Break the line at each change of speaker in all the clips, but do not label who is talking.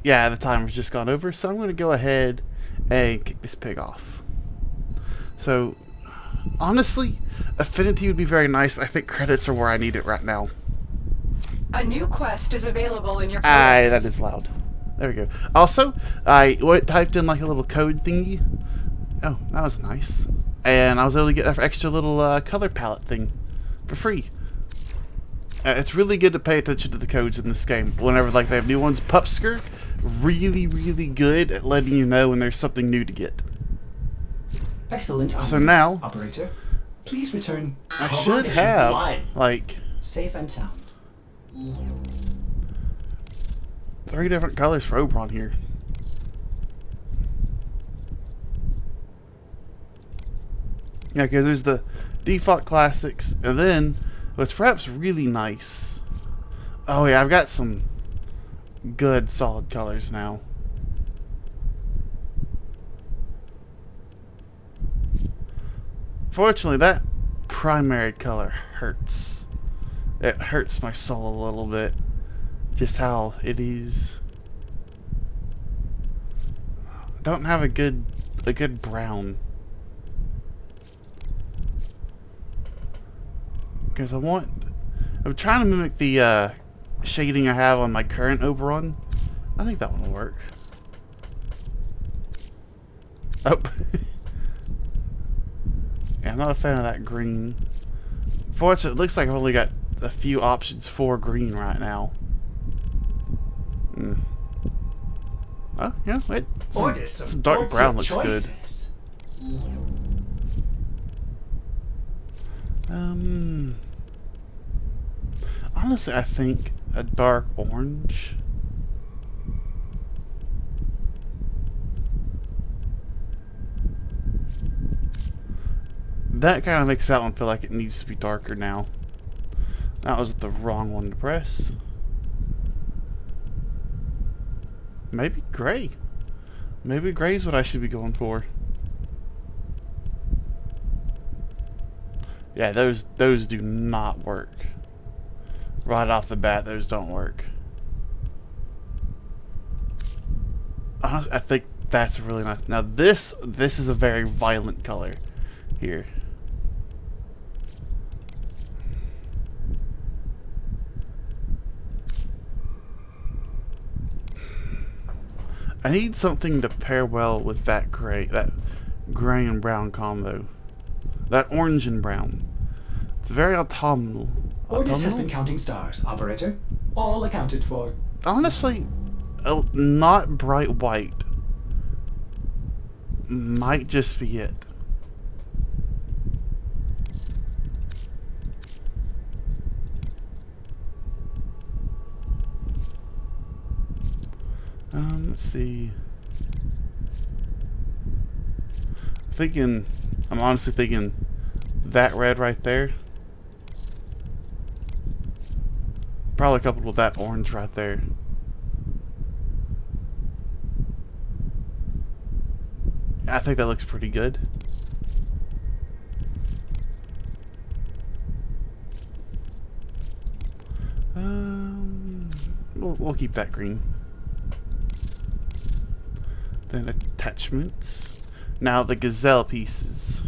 Yeah, the timer's just gone over, so I'm going to go ahead and kick this pig off. So, honestly, affinity would be very nice, but I think credits are where I need it right now.
A new quest is available in your
Aye, that
codex.
is loud. There we go. Also, I typed in like a little code thingy. Oh, that was nice. And I was able to get an extra little color palette thing for free. It's really good to pay attention to the codes in this game. Whenever like they have new ones, Pupsker, really, really good at letting you know when there's something new to get.
Excellent
So
arguments,
now,
operator. Please return
I
covered
should
in
have,
blood.
like,
Safe and sound.
3 different colors for Oberon here. Yeah, because there's the default classics, and then what's perhaps really nice. Oh yeah, I've got some good solid colors now. Fortunately, that primary color hurts. It hurts my soul a little bit. Just how it is. I don't have a good brown. Because I'm trying to mimic the shading I have on my current Oberon. I think that one will work. Oh. Yeah, I'm not a fan of that green. Fortunately, it looks like I've only got a few options for green right now. Oh, yeah, wait. Some dark brown looks good. Honestly, I think a dark orange. That kind of makes that one feel like it needs to be darker now. That was the wrong one to press. Maybe gray. Maybe gray's what I should be going for. Yeah, those do not work. Right off the bat, those don't work. Honestly, I think that's really nice. Now this is a very violent color here. I need something to pair well with that gray and brown combo. That orange and brown. It's very autumnal.
Orders has been counting stars, operator. All accounted for.
Honestly, not bright white might just be it. Let's see. I'm honestly thinking that red right there. Probably coupled with that orange right there. I think that looks pretty good. We'll keep that green. Then attachments. Now the gazelle pieces.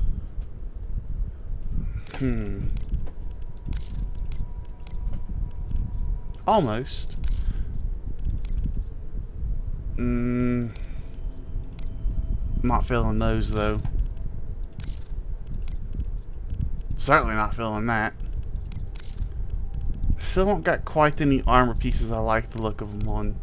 Almost. Not feeling those though. Certainly not feeling that. Still don't got quite any armor pieces I like the look of them on.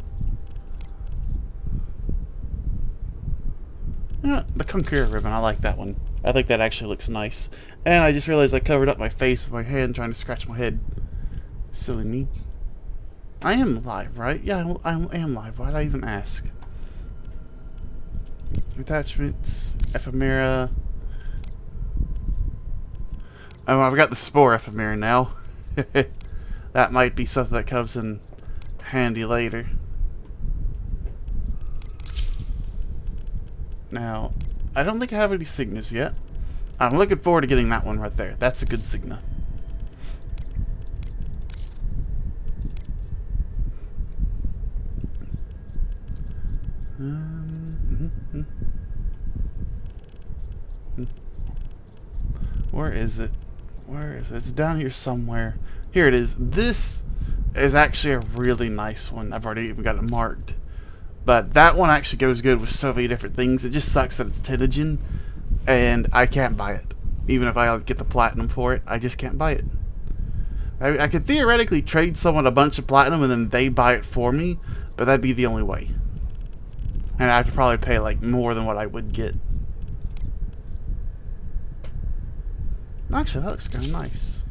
Yeah, the Conqueror ribbon, I like that one. I think that actually looks nice. And I just realized I covered up my face with my hand trying to scratch my head. Silly me. I am live, right? Yeah, I am live. Why'd I even ask? Attachments, ephemera. Oh, I've got the spore ephemera now. That might be something that comes in handy later. Now, I don't think I have any Signas yet. I'm looking forward to getting that one right there. That's a good Signa. Where is it? Where is it? It's down here somewhere. Here it is. This is actually a really nice one. I've already even got it marked. But that one actually goes good with so many different things. It just sucks that it's Tenogen, and I can't buy it. Even if I get the platinum for it, I just can't buy it. I could theoretically trade someone a bunch of platinum and then they buy it for me, but that'd be the only way. And I have to probably pay like more than what I would get. Actually, that looks kind of nice.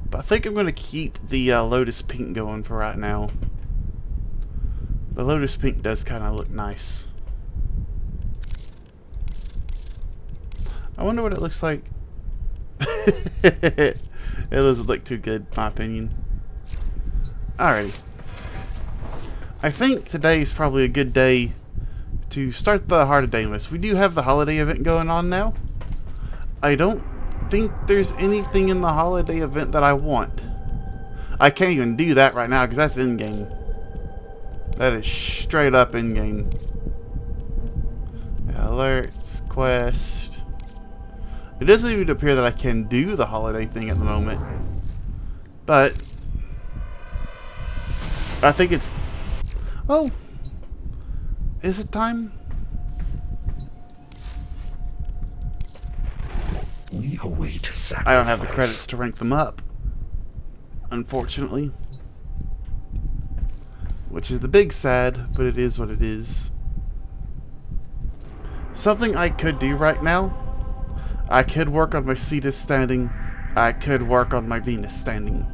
But I think I'm going to keep the Lotus Pink going for right now. The Lotus Pink does kind of look nice. I wonder what it looks like. It doesn't look too good, in my opinion. Alrighty. I think today is probably a good day to start the Heart of Damus. We do have the holiday event going on now. I don't think there's anything in the holiday event that I want. I can't even do that right now because that's in-game. That is straight up in-game. Alerts, quest. It doesn't even appear that I can do the holiday thing at the moment. But I think it's... Oh! Is it time?
We await sacrifice.
I don't have the credits to rank them up, unfortunately. Which is the big sad, but it is what it is. Something I could do right now, I could work on my Cetus standing, I could work on my Venus standing.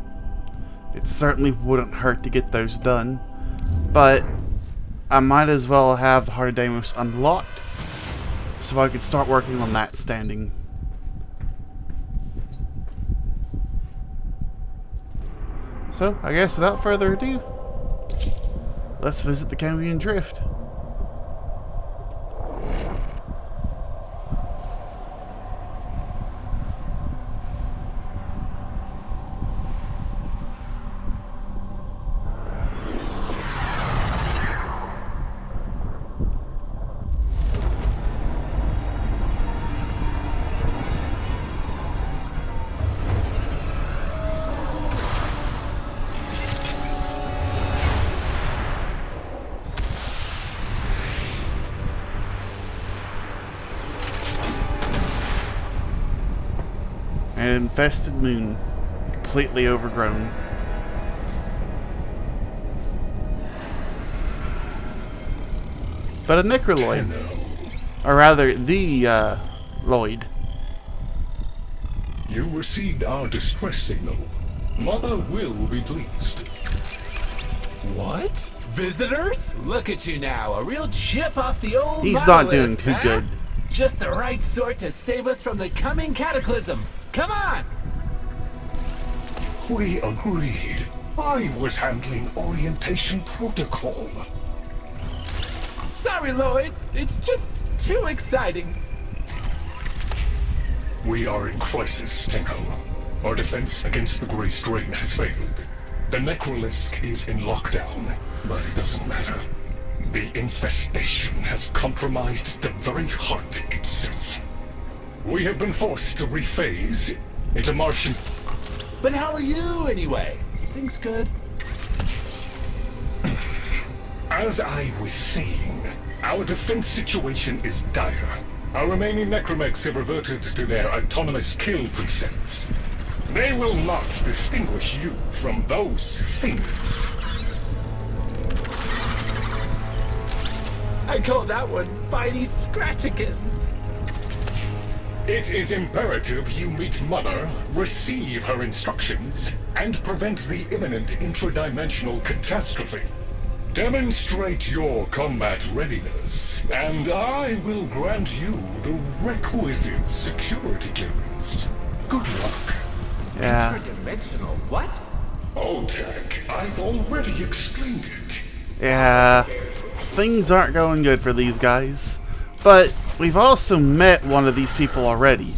It certainly wouldn't hurt to get those done, but I might as well have the Heart of Deimos unlocked so I could start working on that standing. So, I guess without further ado, let's visit the Cambion Drift. An infested moon, completely overgrown. But a Necroloid. Or rather, the Lloyd.
You received our distress signal. Mother will be pleased.
What? Visitors? Look at you now, a real chip off the old
He's not
monolith,
doing too
huh?
good.
Just the right sort to save us from the coming cataclysm. Come on!
We agreed. I was handling orientation protocol.
Sorry, Lloyd. It's just too exciting.
We are in crisis, Tenho. Our defense against the Grey Strain has failed. The Necrolisk is in lockdown, but it doesn't matter. The infestation has compromised the very heart itself. We have been forced to rephase into Martian...
But how are you, anyway? Things good?
As I was saying, our defense situation is dire. Our remaining necromechs have reverted to their autonomous kill precepts. They will not distinguish you from those things.
I call that one Bitey Scratchikins.
It is imperative you meet Mother, receive her instructions, and prevent the imminent intradimensional catastrophe. Demonstrate your combat readiness, and I will grant you the requisite security clearance. Good luck.
Yeah.
Interdimensional what?
Oh, Tech, I've already explained it.
Yeah. Things aren't going good for these guys. But we've also met one of these people already.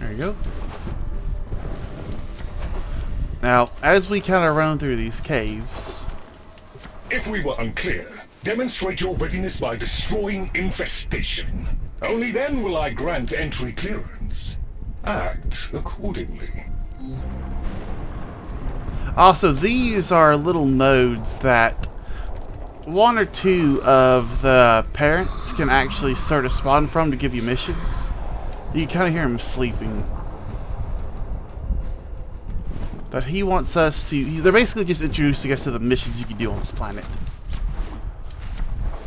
There you go. Now, as we kind of run through these caves...
If we were unclear, demonstrate your readiness by destroying infestation. Only then will I grant entry clearance. Act accordingly.
Also, these are little nodes that one or two of the parents can actually sort of spawn from to give you missions. You kind of hear him sleeping. But he wants us to... they're basically just introducing us to the missions you can do on this planet.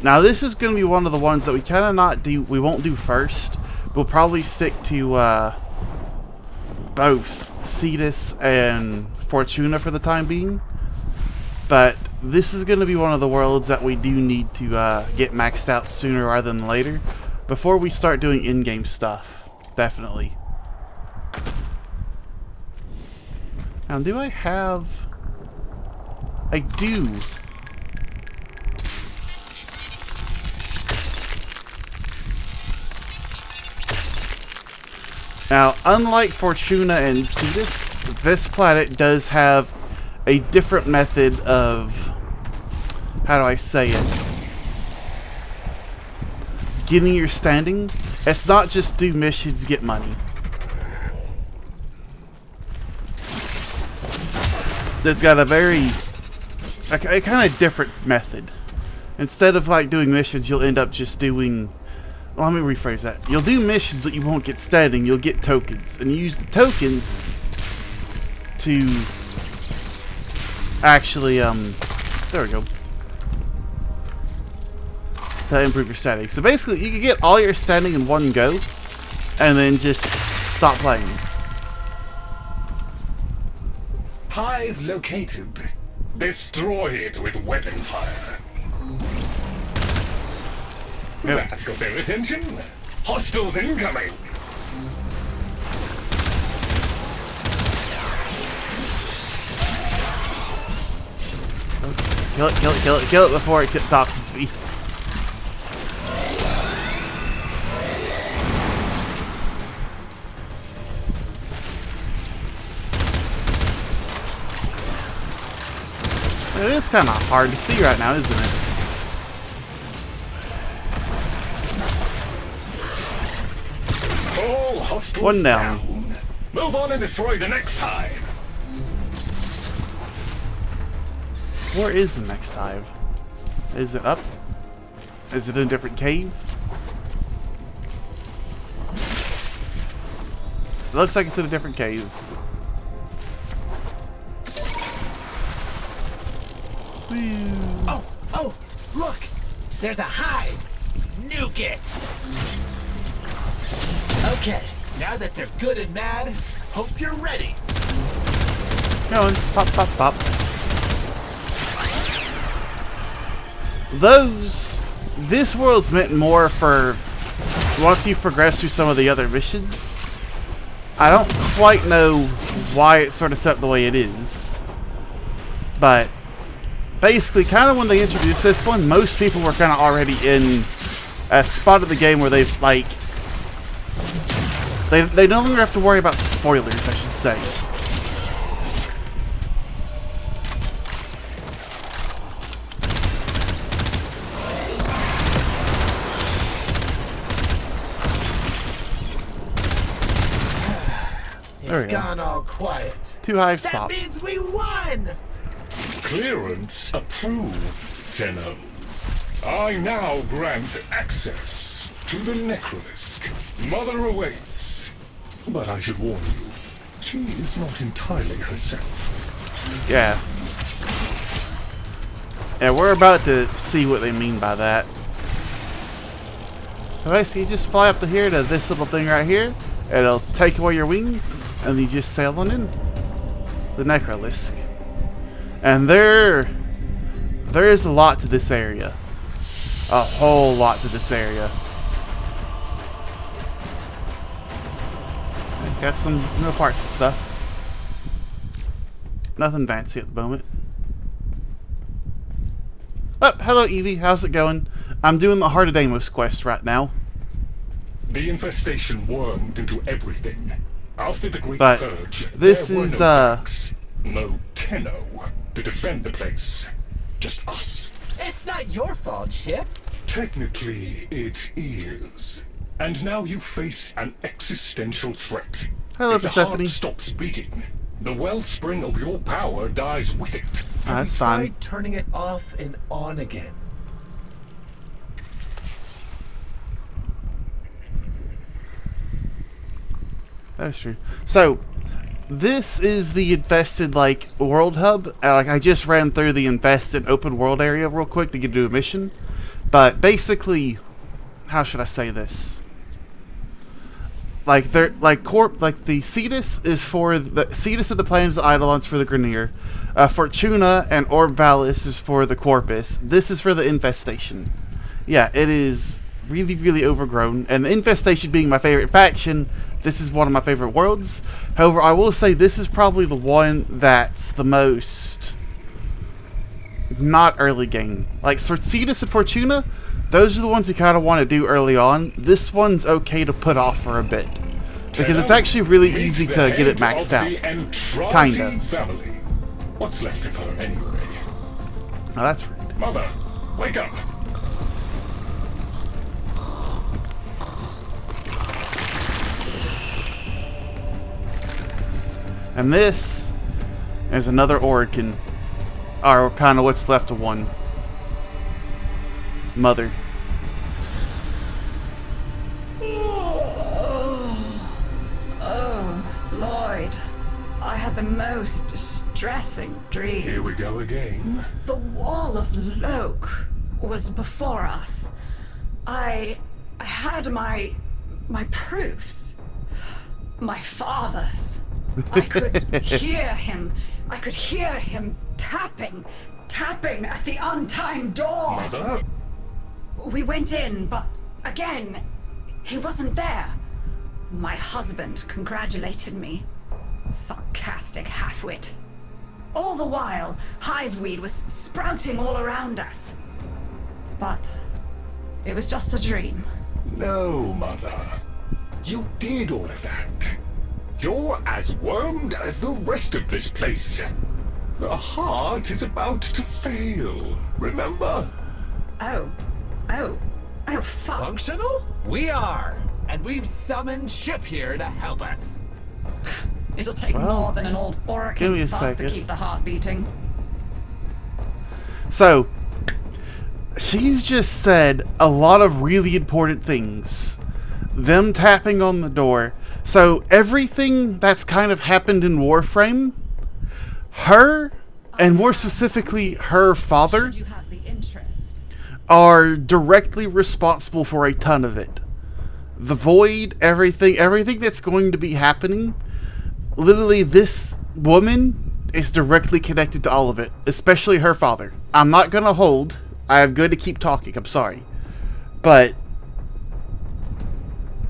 Now, this is going to be one of the ones that we kind of we won't do first. We'll probably stick to both Cetus and Fortuna for the time being. But this is going to be one of the worlds that we do need to get maxed out sooner rather than later. Before we start doing in-game stuff. Definitely. Now, do I have... I do. Now, unlike Fortuna and Cetus, this planet does have a different method of... how do I say it? Getting your standing. It's not just do missions, get money. That's got a very... a kind of different method. Instead of like doing missions, you'll end up just doing... well, let me rephrase that. You'll do missions, but you won't get standing. You'll get tokens. And you use the tokens to actually, there we go. To improve your standing. So basically, you can get all your standing in one go, and then just stop playing.
Hive located. Destroy it with weapon fire.
Yep.
That got their attention. Hostiles incoming.
Kill it, kill it, kill it, kill it before it stops its speed. It is kind of hard to see right now, isn't it?
All hostiles
One down.
Move on and destroy the next hive.
Where is the next hive? Is it up? Is it in a different cave? It looks like it's in a different cave.
Oh, look! There's a hive! Nuke it! Okay, now that they're good and mad, hope you're ready.
Going, pop, pop, pop. This world's meant more for once you progress through some of the other missions. I don't quite know why it's sort of set up the way it is, but basically, kind of when they introduced this one, most people were kind of already in a spot of the game where they've like they no longer have to worry about spoilers, I should say. There we go.
Gone all quiet.
2 hives
That
pop.
means we won!
Clearance approved, Tenno. I now grant access to the Necrolisk. Mother awaits. But I should warn you, she is not entirely herself.
Yeah. Yeah, we're about to see what they mean by that. Okay, so you just fly up to here to this little thing right here. It'll take away your wings, and you just sail on in. The Necrolisk. And there is a lot to this area. A whole lot to this area. Got some no parts and stuff. Nothing fancy at the moment. Oh, hello Evie, how's it going? I'm doing the Heart of Deimos quest right now.
The infestation wormed into everything. After the Great
But
Purge,
this
there were
is,
no tanks. No Tenno to defend the place. Just us.
It's not your fault, Chip.
Technically, it is. And now you face an existential threat.
Hello,
if the
Persephone.
heart stops beating, the wellspring of your power dies with it.
That's fine.
Tried turning it off and on again.
That's true. So, this is the infested, like, world hub. Like, I just ran through the infested open world area real quick to get to a mission. But basically, how should I say this? Like, they're, like, the Cetus is for the Cetus of the Plains of Eidolon's for the Grineer. Fortuna and Orb Valis is for the Corpus. This is for the infestation. Yeah, it is really, really overgrown. And the infestation being my favorite faction, this is one of my favorite worlds. However, I will say this is probably the one that's the most not early game. Like Cetus and Fortuna, those are the ones you kind of want to do early on. This one's okay to put off for a bit. Because it's actually really easy to get it maxed out. Kinda.
Family. What's left of her anyway?
Oh, that's right.
Mother, wake up.
And this is another Orokin. Or kind of what's left of one. Mother.
Lloyd, I had the most distressing dream.
Here we go again.
The wall of Loke was before us. I had my proofs. My father's. I could hear him. I could hear him tapping at the untimed door.
Mother?
We went in, but again, he wasn't there. My husband congratulated me. Sarcastic halfwit. All the while, hiveweed was sprouting all around us. But it was just a dream.
No, Mother. You did all of that. You're as wormed as the rest of this place. The heart is about to fail, remember?
Oh, fuck.
Functional? We are. And we've summoned Chip here to help us.
It'll take
Well,
more than an old
give me a
Orokin thought to
second.
keep the heart beating.
So, she's just said a lot of really important things. Them tapping on the door. So, everything that's kind of happened in Warframe, her, and more specifically her father,
Should you have the interest?
are directly responsible for a ton of it. The Void, everything that's going to be happening, literally this woman is directly connected to all of it, especially her father. I'm not going to hold. I am going to keep talking. I'm sorry. But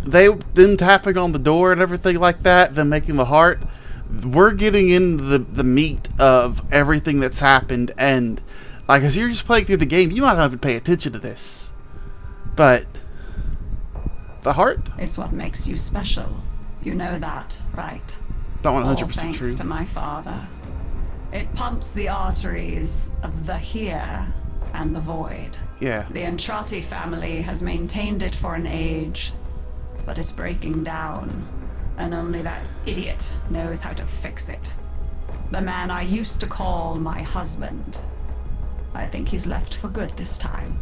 them tapping on the door and everything like that, them making the heart, we're getting into the meat of everything that's happened. And like, as you're just playing through the game, you might not even pay attention to this. But the heart?
It's what makes you special. You know that, right?
Not
All
100%
thanks
true.
to my father. It pumps the arteries of the here and the void.
Yeah.
The Entrati family has maintained it for an age, but it's breaking down, and only that idiot knows how to fix it. The man I used to call my husband. I think he's left for good this time.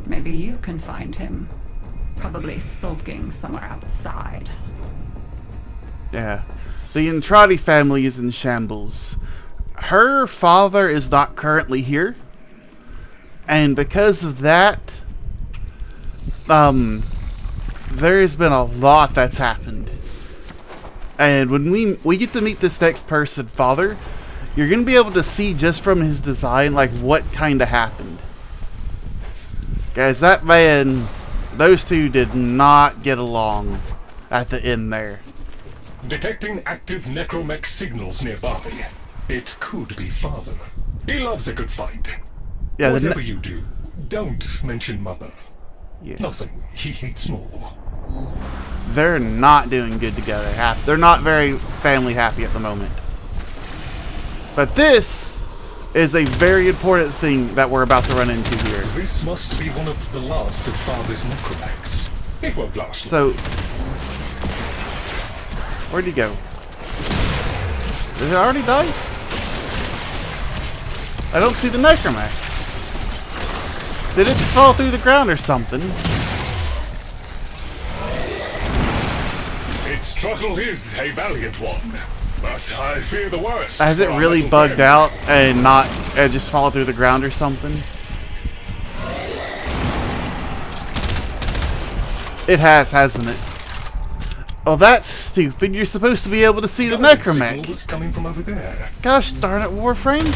Maybe you can find him. Probably sulking somewhere outside.
Yeah. The Entrati family is in shambles. Her father is not currently here. And because of that, there has been a lot that's happened. And when we get to meet this next person, father, you're going to be able to see just from his design, like, what kind of happened. Guys, that man, those two did not get along at the end there.
Detecting active necromech signals nearby. It could be father. He loves a good fight.
Yeah,
Whatever you do, don't mention mother.
yeah.
Nothing he hates more.
They're not doing good together. They're not very family happy at the moment. But this is a very important thing that we're about to run into here.
This must be one of the last of Father's necromax. It won't last.
So, where'd he go? Did it already die? I don't see the necromac. Did it fall through the ground or something?
Its struggle is a valiant one, but I fear the worst.
Has it
for our
really
metal
bugged
friend.
out and not just fall through the ground or something? It has, hasn't it? Oh, that's stupid. You're supposed to be able to see the
Guidance signal
necromac.
was coming from over there.
Gosh darn it, Warframe.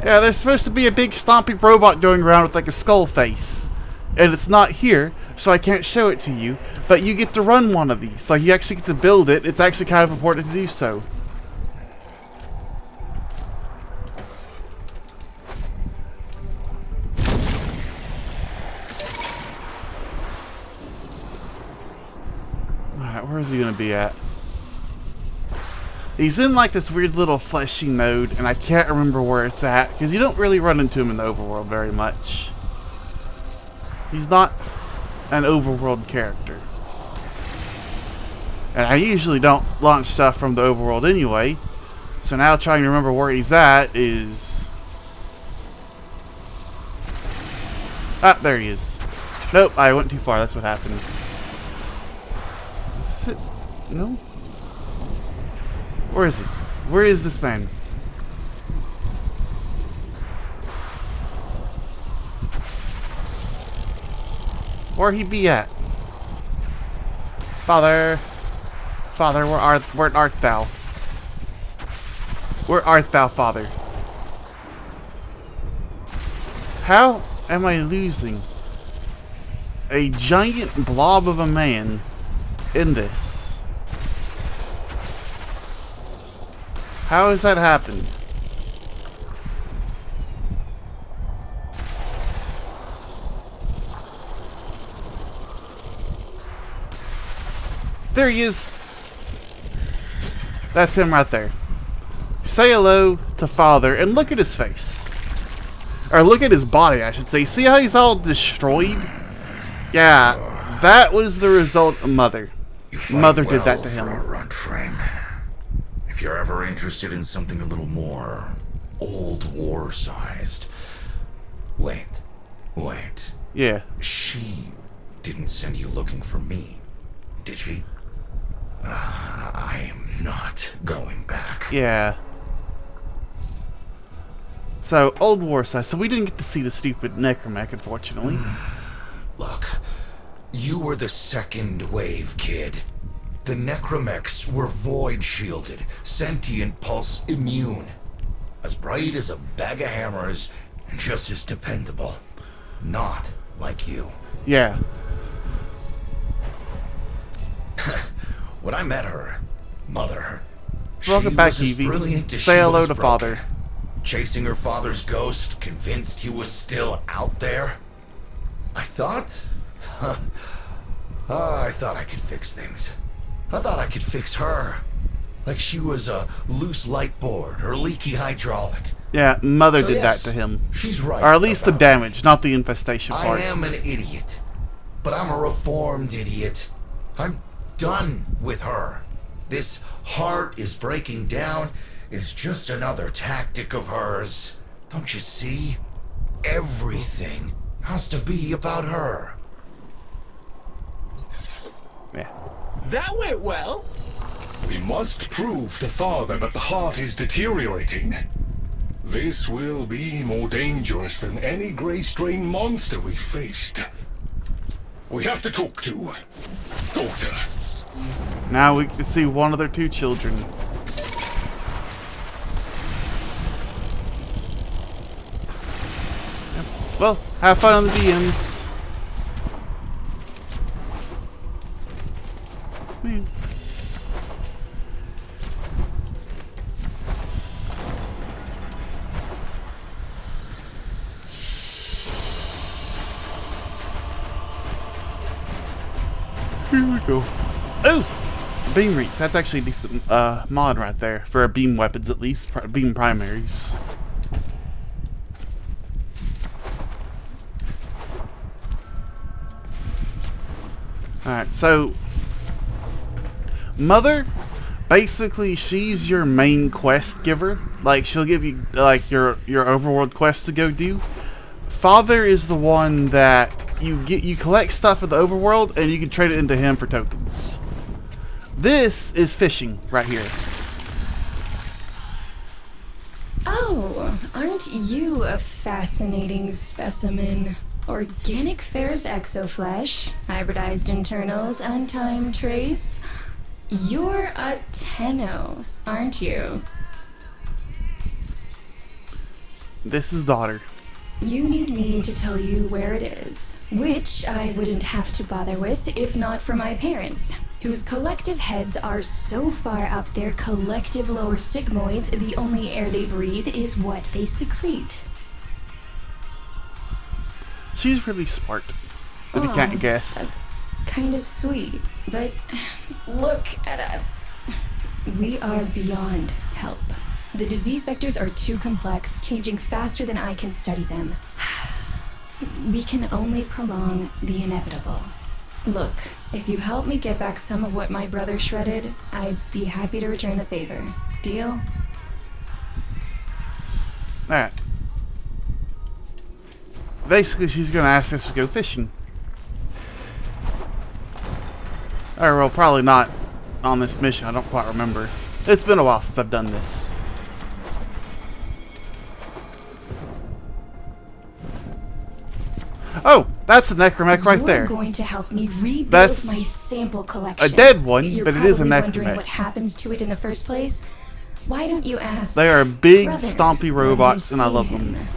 Yeah, there's supposed to be a big stompy robot going around with like a skull face. And it's not here, so I can't show it to you. But you get to run one of these. Like, you actually get to build it. It's actually kind of important to do so. Alright, where is he going to be at? He's in like this weird little fleshy mode, and I can't remember where it's at, because you don't really run into him in the overworld very much. He's not an overworld character. And I usually don't launch stuff from the overworld anyway, so now trying to remember where he's at is... Ah, there he is. Nope, I went too far, that's what happened. Is this it? No? Where is he? Where is this man? Where he be at? Father, Father, where art thou? Where art thou, Father? How am I losing a giant blob of a man in this? How has that happened? There he is. That's him right there. Say hello to Father and look at his face. Or look at his body, I should say. See how he's all destroyed? Yeah, that was the result of Mother. Mother did that to him.
Warframe. If you're ever interested in something a little more old war-sized. Wait.
Yeah.
She didn't send you looking for me, did she? I am not going back.
Yeah. So, old war size. So we didn't get to see the stupid necromac, unfortunately.
Look, you were the second wave, kid. The necromechs were void-shielded, sentient pulse immune. As bright as a bag of hammers, and just as dependable. Not like you.
Yeah.
When I met her, Mother,
Welcome
she
back,
was as
Evie.
brilliant as
Say
she
hello
was
to
broken.
Father.
Chasing her father's ghost, convinced he was still out there. I thought I could fix things. I thought I could fix her. Like she was a loose light board or leaky hydraulic.
Yeah, Mother
So
did
yes,
that to him.
She's right.
Or at least the
about
damage, not the infestation
I
part.
am an idiot. But I'm a reformed idiot. I'm done with her. This heart is breaking down is just another tactic of hers. Don't you see? Everything has to be about her.
Yeah.
That went well.
We must prove to Father that the heart is deteriorating. This will be more dangerous than any gray strain monster we faced. We have to talk to Daughter.
Now we can see one of their two children. Yep. Well, have fun on the DMs. Man. Here we go. Oh! Beam reach. That's actually a decent mod right there for beam weapons, at least beam primaries. Alright, so Mother, basically she's your main quest giver. Like she'll give you like your overworld quest to go do. Father is the one that you collect stuff in the overworld and you can trade it into him for tokens. This is fishing right here.
Oh, aren't you a fascinating specimen? Organic ferrous exoflesh, hybridized internals, and time trace. You're a Tenno, aren't you?
This is daughter.
You need me to tell you where it is, which I wouldn't have to bother with if not for my parents, whose collective heads are so far up their collective lower sigmoids the only air they breathe is what they secrete.
She's really smart, if you can't guess.
That's kind of sweet, but look at us. We are beyond help. The disease vectors are too complex, changing faster than I can study them. We can only prolong the inevitable. Look, if you help me get back some of what my brother shredded, I'd be happy to return the favor. Deal?
Alright. Basically, she's going to ask us to go fishing. Or, well, probably not on this mission. I don't quite remember. It's been a while since I've done this. Oh, that's a necromech right there.
You're going to help me rebuild
That's
my sample collection.
a dead one,
You're
but it is a
probably wondering
necromech.
what happens to it in the first place. Why don't you ask?
They are big,
brother
stompy
when
robots,
you
and I
see
love
him?
them.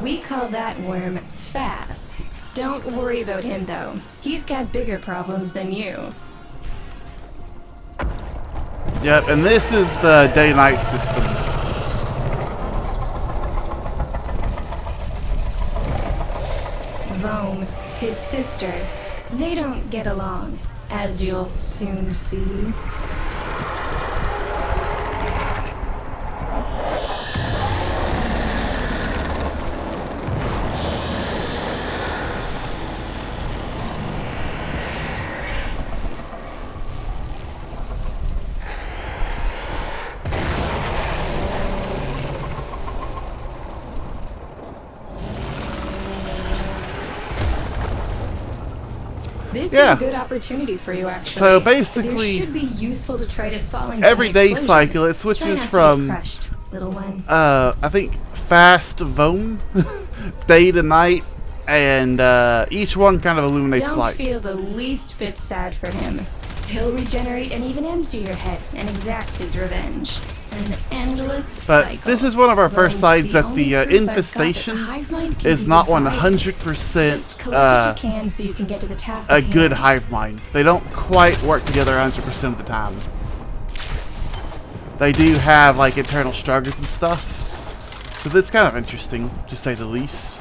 We call that worm Fass. Don't worry about him though. He's got bigger problems than you.
Yep, and this is the day-night system.
Rome, his sister, they don't get along, as you'll soon see. This is a good opportunity for you, actually.
So basically,
it should be useful to try to falling
every day
explosion.
cycle, it
Try
switches
not to
from,
get crushed, little one.
I think, fast Vom, day to night, and each one kind of illuminates
Don't
light.
feel the least bit sad for him. He'll regenerate and even empty your head and exact his revenge. An endless
But
cycle.
this is one of our first
Rome's
signs
the
that the
only proof I've got that
infestation
the hive mind can
is
be
not
divided.
100%
Just collect what you can so you can get to the task
a
at
good
hand.
hive mind. They don't quite work together 100% of the time. They do have like internal struggles and stuff, so that's kind of interesting, to say the least.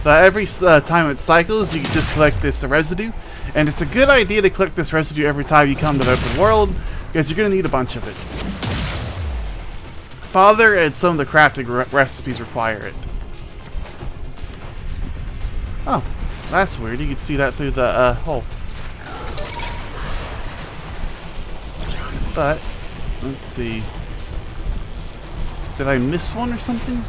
But every time it cycles, you can just collect this residue, and it's a good idea to collect this residue every time you come to the open world, because you're going to need a bunch of it. Father and some of the crafting recipes require it. Oh, that's weird. You can see that through the hole. But, let's see. Did I miss one or something?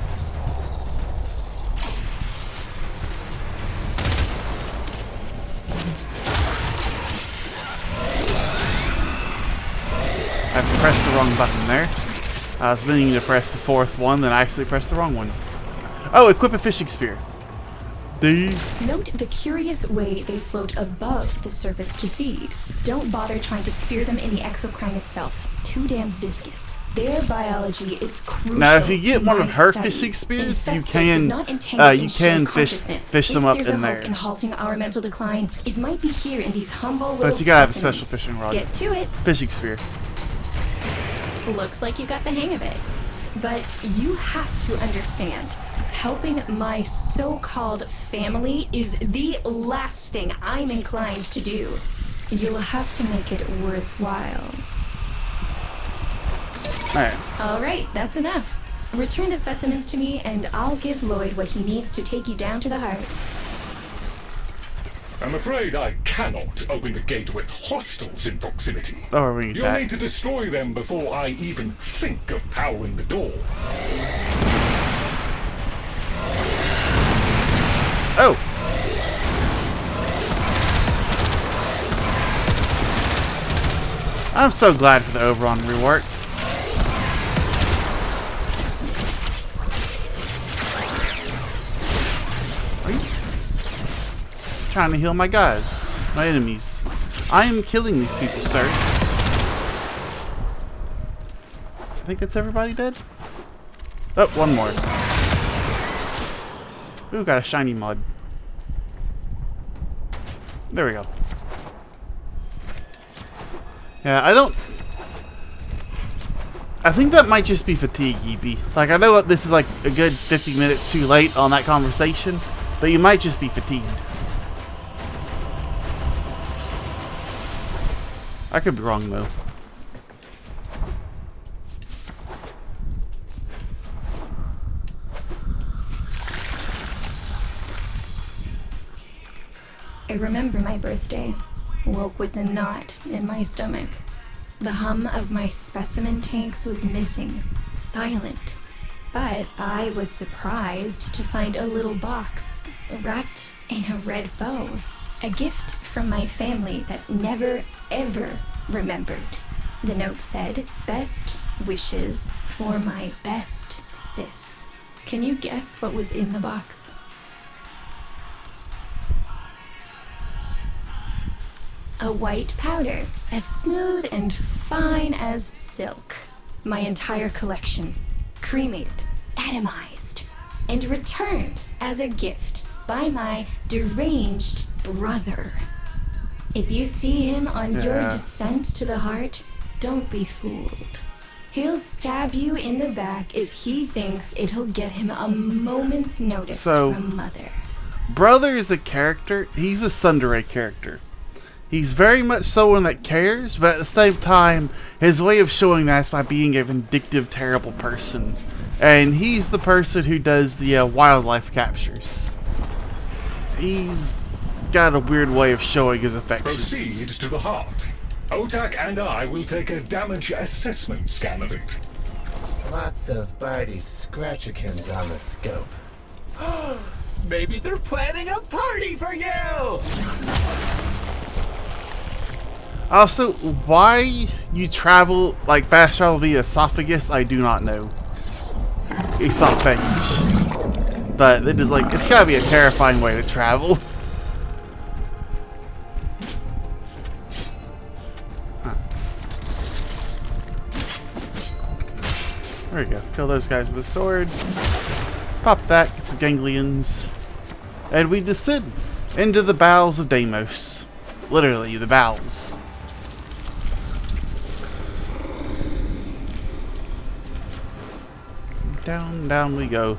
I pressed the wrong button there. I was meaning to press the fourth one, then I actually pressed the wrong one. Oh, equip a fishing spear.
Note the curious way they float above the surface to feed. Don't bother trying to spear them in the exocrine itself. Too damn viscous. Their biology is crucial.
Now, if you get
to
one
my
of her
study.
fishing spears, you
Infested,
can
but not entangled in shared
fish
consciousness.
them
If
up
there's
in
a
there.
hope in halting our mental decline, it might be here in these humble little
But you gotta have a
specimens.
special fishing rod.
Get to it.
Fishing spear.
Looks like you got the hang of it. But you have to understand, helping my so-called family is the last thing I'm inclined to do. You'll have to make it worthwhile.
Alright.
All right, that's enough. Return the specimens to me, and I'll give Lloyd what he needs to take you down to the heart.
I'm afraid I cannot open the gate with hostiles in proximity.
Oh, we're bringing it
You'll
back.
need to destroy them before I even think of powering the door.
Oh! I'm so glad for the Oberon rework. Are you trying to heal my guys, my enemies? I am killing these people, sir. I think that's everybody dead. Oh, one more. Ooh, got a shiny mud. There we go. Yeah, I think that might just be fatigue, EB. Like, I know this is like a good 50 minutes too late on that conversation, but you might just be fatigued. I could be wrong, though.
I remember my birthday. Woke with a knot in my stomach. The hum of my specimen tanks was missing, silent. But I was surprised to find a little box wrapped in a red bow. A gift from my family that never, ever remembered. The note said, "Best wishes for my best sis." Can you guess what was in the box? A white powder, as smooth and fine as silk. My entire collection, cremated, atomized, and returned as a gift by my deranged brother. If you see him on your descent to the heart, don't be fooled. He'll stab you in the back if he thinks it'll get him a moment's notice from Mother.
Brother is a character. He's a tsundere character. He's very much someone that cares, but at the same time, his way of showing that is by being a vindictive, terrible person. And he's the person who does the wildlife captures. He's got a weird way of showing his affections.
Proceed to the heart. Otak and I will take a damage assessment scan of it.
Lots of Barty Scratchikins on the scope. Maybe they're planning a party for you!
Also, why you travel, like fast travel via esophagus, I do not know. Esophagus. But it is like, it's gotta be a terrifying way to travel. Huh. There we go. Kill those guys with a sword. Pop that, get some ganglions. And we descend into the bowels of Deimos. Literally, the bowels. Down, down we go.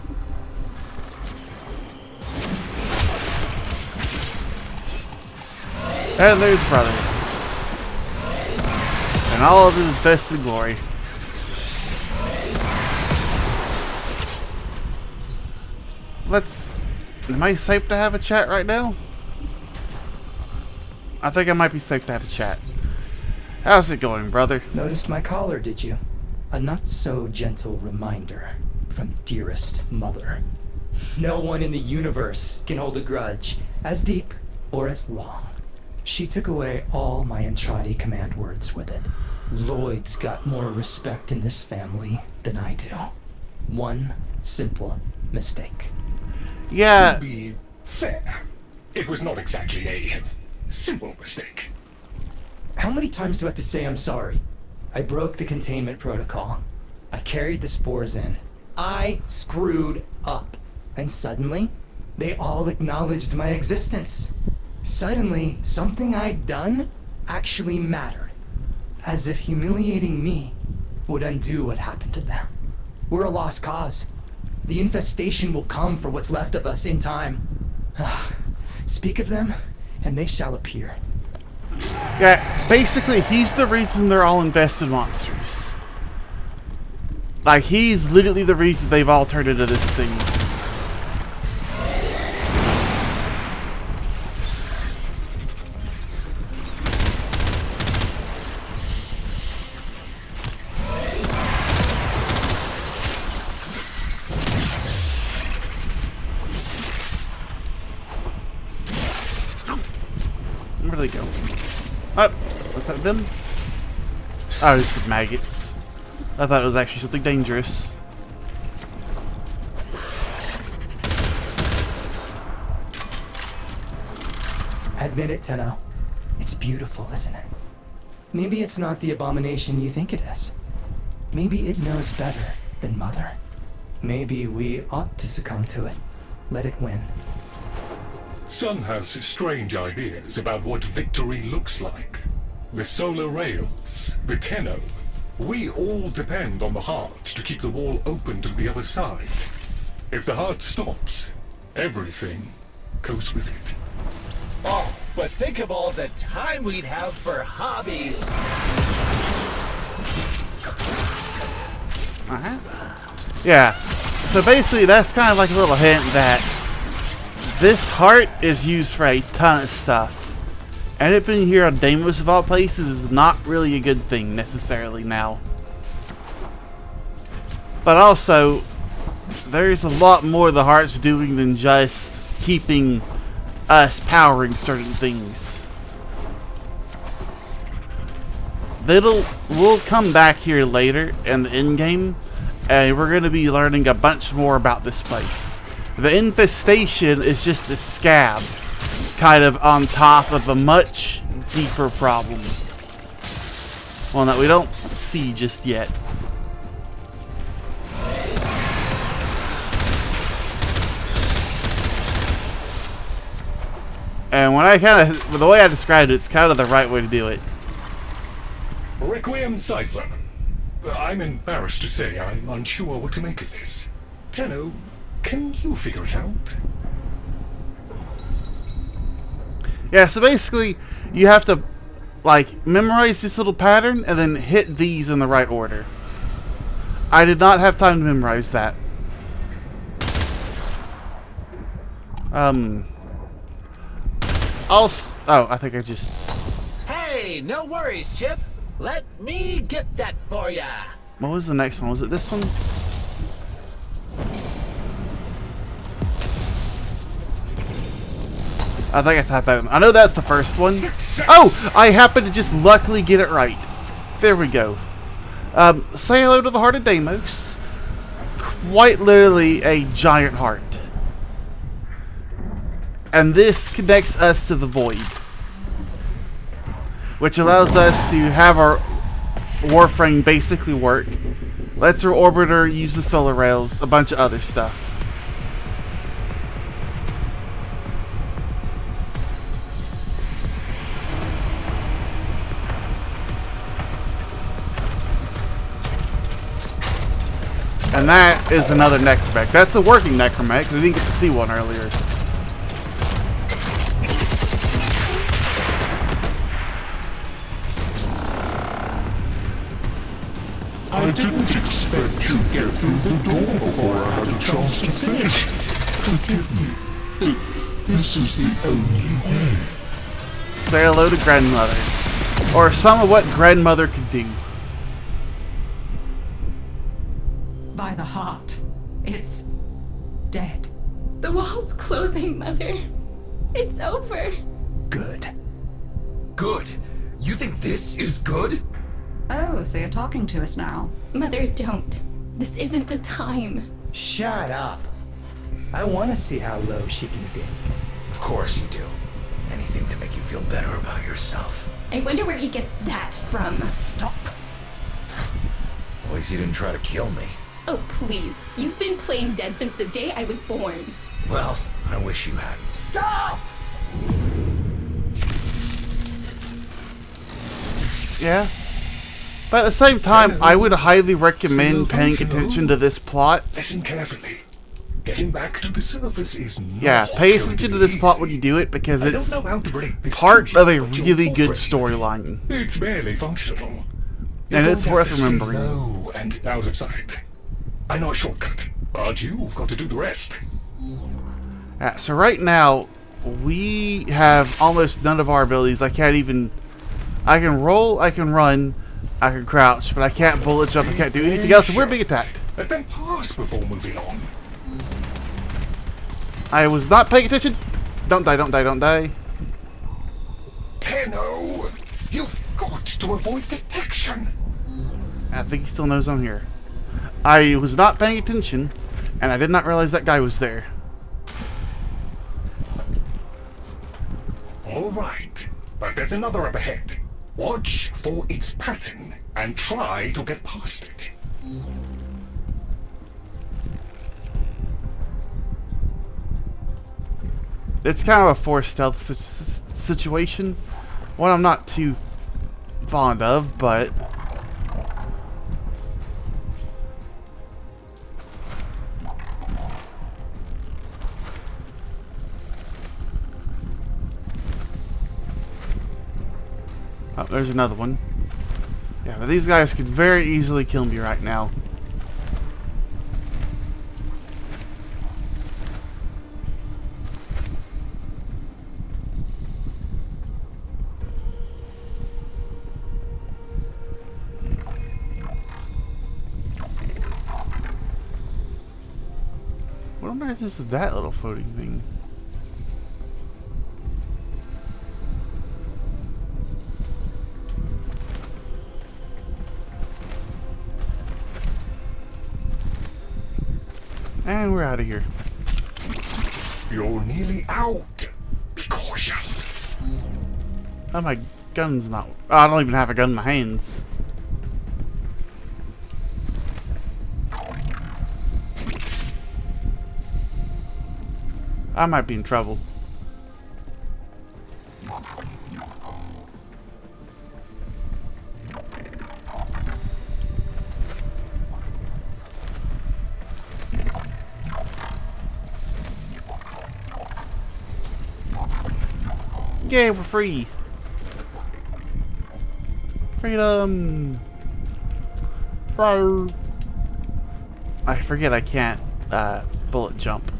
And there's brother. And all of his best in glory. Am I safe to have a chat right now? I think I might be safe to have a chat. How's it going, brother?
Noticed my collar, did you? A not-so-gentle reminder from dearest mother. No one in the universe can hold a grudge as deep or as long. She took away all my Entradi command words with it. Lloyd's got more respect in this family than I do. One simple mistake.
Yeah,
To be Fair. It was not exactly a simple mistake.
How many times do I have to say I'm sorry? I broke the containment protocol. I carried the spores in. I screwed up. And suddenly, they all acknowledged my existence. Suddenly, something I'd done actually mattered. As if humiliating me would undo what happened to them. We're a lost cause. The infestation will come for what's left of us in time. Speak of them, and they shall appear.
Yeah, basically, he's the reason they're all infested monsters. Like, he's literally the reason they've all turned into this thing. Where'd they go? Oh, was that them? Oh, it's just maggots. I thought it was actually something dangerous.
Admit it, Tenno. It's beautiful, isn't it? Maybe it's not the abomination you think it is. Maybe it knows better than Mother. Maybe we ought to succumb to it. Let it win.
Sun has strange ideas about what victory looks like. The solar rails, the Tenno. We all depend on the heart to keep the wall open to the other side. If the heart stops, everything goes with it.
Oh, but think of all the time we'd have for hobbies.
Yeah. So basically, that's kind of like a little hint that this heart is used for a ton of stuff. And it being here on Deimos of all places is not really a good thing necessarily now. But also, there's a lot more the heart's doing than just keeping us powering certain things. We'll come back here later in the end game, and we're going to be learning a bunch more about this place. The infestation is just a scab, kind of on top of a much deeper problem. One that we don't see just yet. And when the way I described it, it's kind of the right way to do it.
Requiem Cypher. I'm embarrassed to say I'm unsure what to make of this. Tenno, can you figure it out?
Yeah, so basically, you have to, like, memorize this little pattern and then hit these in the right order. I did not have time to memorize that. Oh, I think I just...
Hey, no worries, Chip. Let me get that for ya.
What was the next one? Was it this one? I think I typed that in. I know that's the first one. Oh! I happened to just luckily get it right. There we go. Say hello to the Heart of Deimos. Quite literally a giant heart. And this connects us to the Void, which allows us to have our Warframe basically work. Lets our orbiter use the solar rails, a bunch of other stuff. And that is another necromech. That's a working necromech, because we didn't get to see one earlier.
I didn't expect to get through the door before I had a chance to finish. Forgive me. This is the only way.
Say hello to Grandmother. Or some of what Grandmother could do.
By the heart. It's dead.
The wall's closing, Mother. It's over.
Good.
Good? You think this is good?
Oh, so you're talking to us now.
Mother, don't. This isn't the time.
Shut up. I want to see how low she can dig.
Of course you do. Anything to make you feel better about yourself.
I wonder where he gets that from.
Stop. At least you didn't try to kill me.
Oh, please. You've been playing dead since the day I was born.
Well, I wish you hadn't.
Stop!
Yeah. But at the same time, I would highly recommend paying attention to this plot.
Listen carefully. Getting back to the surface is not
Yeah, pay
going
attention
be
to this plot
easy.
when you do it, because
I
it's
don't know how to break this
part
tension,
of a
but you're
really good
Warframe.
storyline.
It's barely functional. You
And
don't
it's
have
worth
to stay
remembering.
low and out of sight. I know a shortcut, but you've got to do the rest.
So right now, we have almost none of our abilities. I can't even... I can roll, I can run, I can crouch, but I can't bullet jump, I can't do anything else, and we're being attacked.
Let them pass before moving on.
I was not paying attention. Don't die, don't die, don't die.
Tenno, you've got to avoid detection.
I think he still knows I'm here. I was not paying attention, and I did not realize that guy was there.
All right, but there's another up ahead. Watch for its pattern and try to get past it.
It's kind of a forced stealth situation. One I'm not too fond of, but... Oh, there's another one. Yeah, but these guys could very easily kill me right now. What on earth is that little floating thing? And we're out of here.
You're nearly out. Be cautious.
Oh, my gun's not... Oh, I don't even have a gun in my hands. I might be in trouble. Yeah, we're free. Freedom. Bro. I forget I can't bullet jump.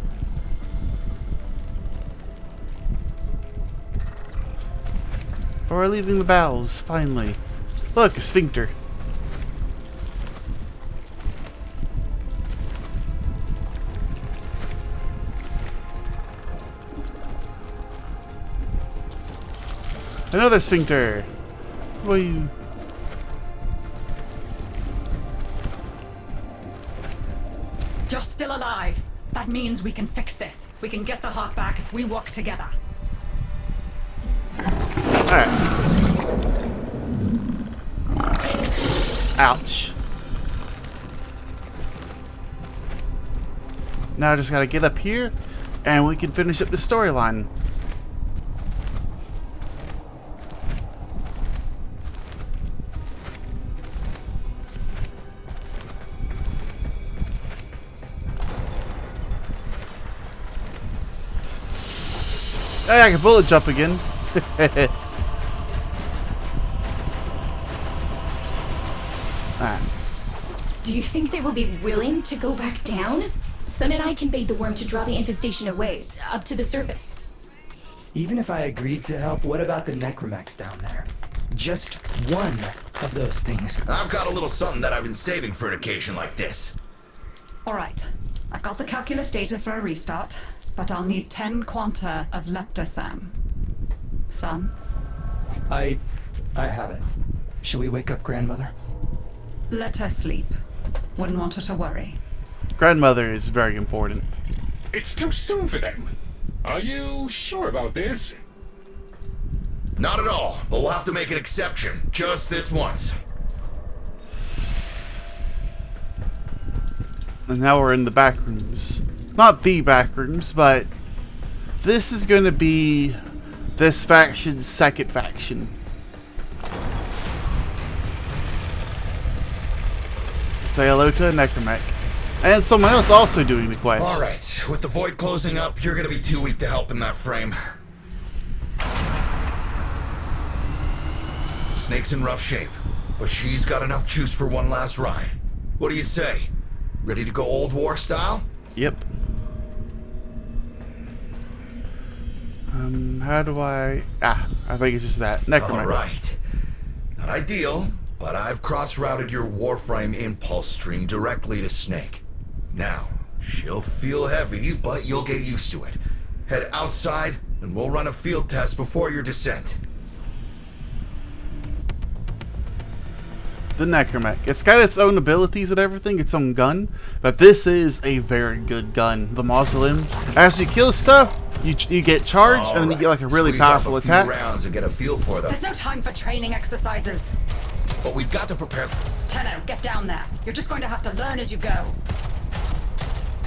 Or we're leaving the bowels, finally. Look, a sphincter. Another sphincter. Woo.
You're still alive. That means we can fix this. We can get the heart back if we work together.
Alright. Ouch. Now I just gotta get up here and we can finish up the storyline. Hey, I can bullet jump again. Alright.
Do you think they will be willing to go back down? Sun and I can bait the worm to draw the infestation away, up to the surface.
Even if I agreed to help, what about the necromax down there? Just one of those things.
I've got a little something that I've been saving for an occasion like this.
Alright, I've got the calculus data for a restart, but I'll need 10 quanta of leptosam. Son?
I have it. Shall we wake up grandmother?
Let her sleep. Wouldn't want her to worry.
Grandmother is very important.
It's too soon for them. Are you sure about this?
Not at all, but we'll have to make an exception. Just this once.
And now we're in the back rooms. Not the back rooms, but this is going to be this faction's second faction. Say hello to a Necromech. And someone else also doing the quest.
Alright, with the void closing up, you're gonna be too weak to help in that frame. Snake's in rough shape, but she's got enough juice for one last ride. What do you say? Ready to go old war style?
Yep. How do I... I think it's just that. Necromech.
Alright. Not ideal, but I've cross-routed your Warframe impulse stream directly to Snake. Now, she'll feel heavy, but you'll get used to it. Head outside, and we'll run a field test before your descent.
The Necromech. It's got its own abilities and everything, its own gun, but this is a very good gun. The Mausoleum. As you kill stuff, you get charged, and then you get like a really
Squeeze
powerful
off a few
attack.
rounds and get a feel for them.
There's no time for training exercises.
But we've got to prepare.
Tenno, get down there. You're just going to have to learn as you go.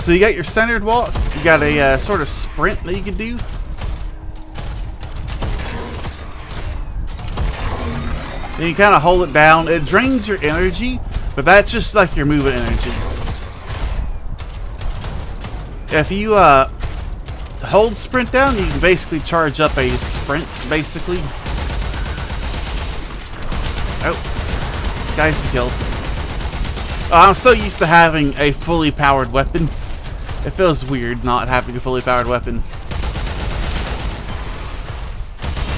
So you got your centered walk, you got a sort of sprint that you can do. Then you kind of hold it down. It drains your energy, but that's just like your movement energy. If you hold sprint down, you can basically charge up a sprint, basically. Oh, guy's to kill. I'm so used to having a fully powered weapon. It feels weird not having a fully powered weapon.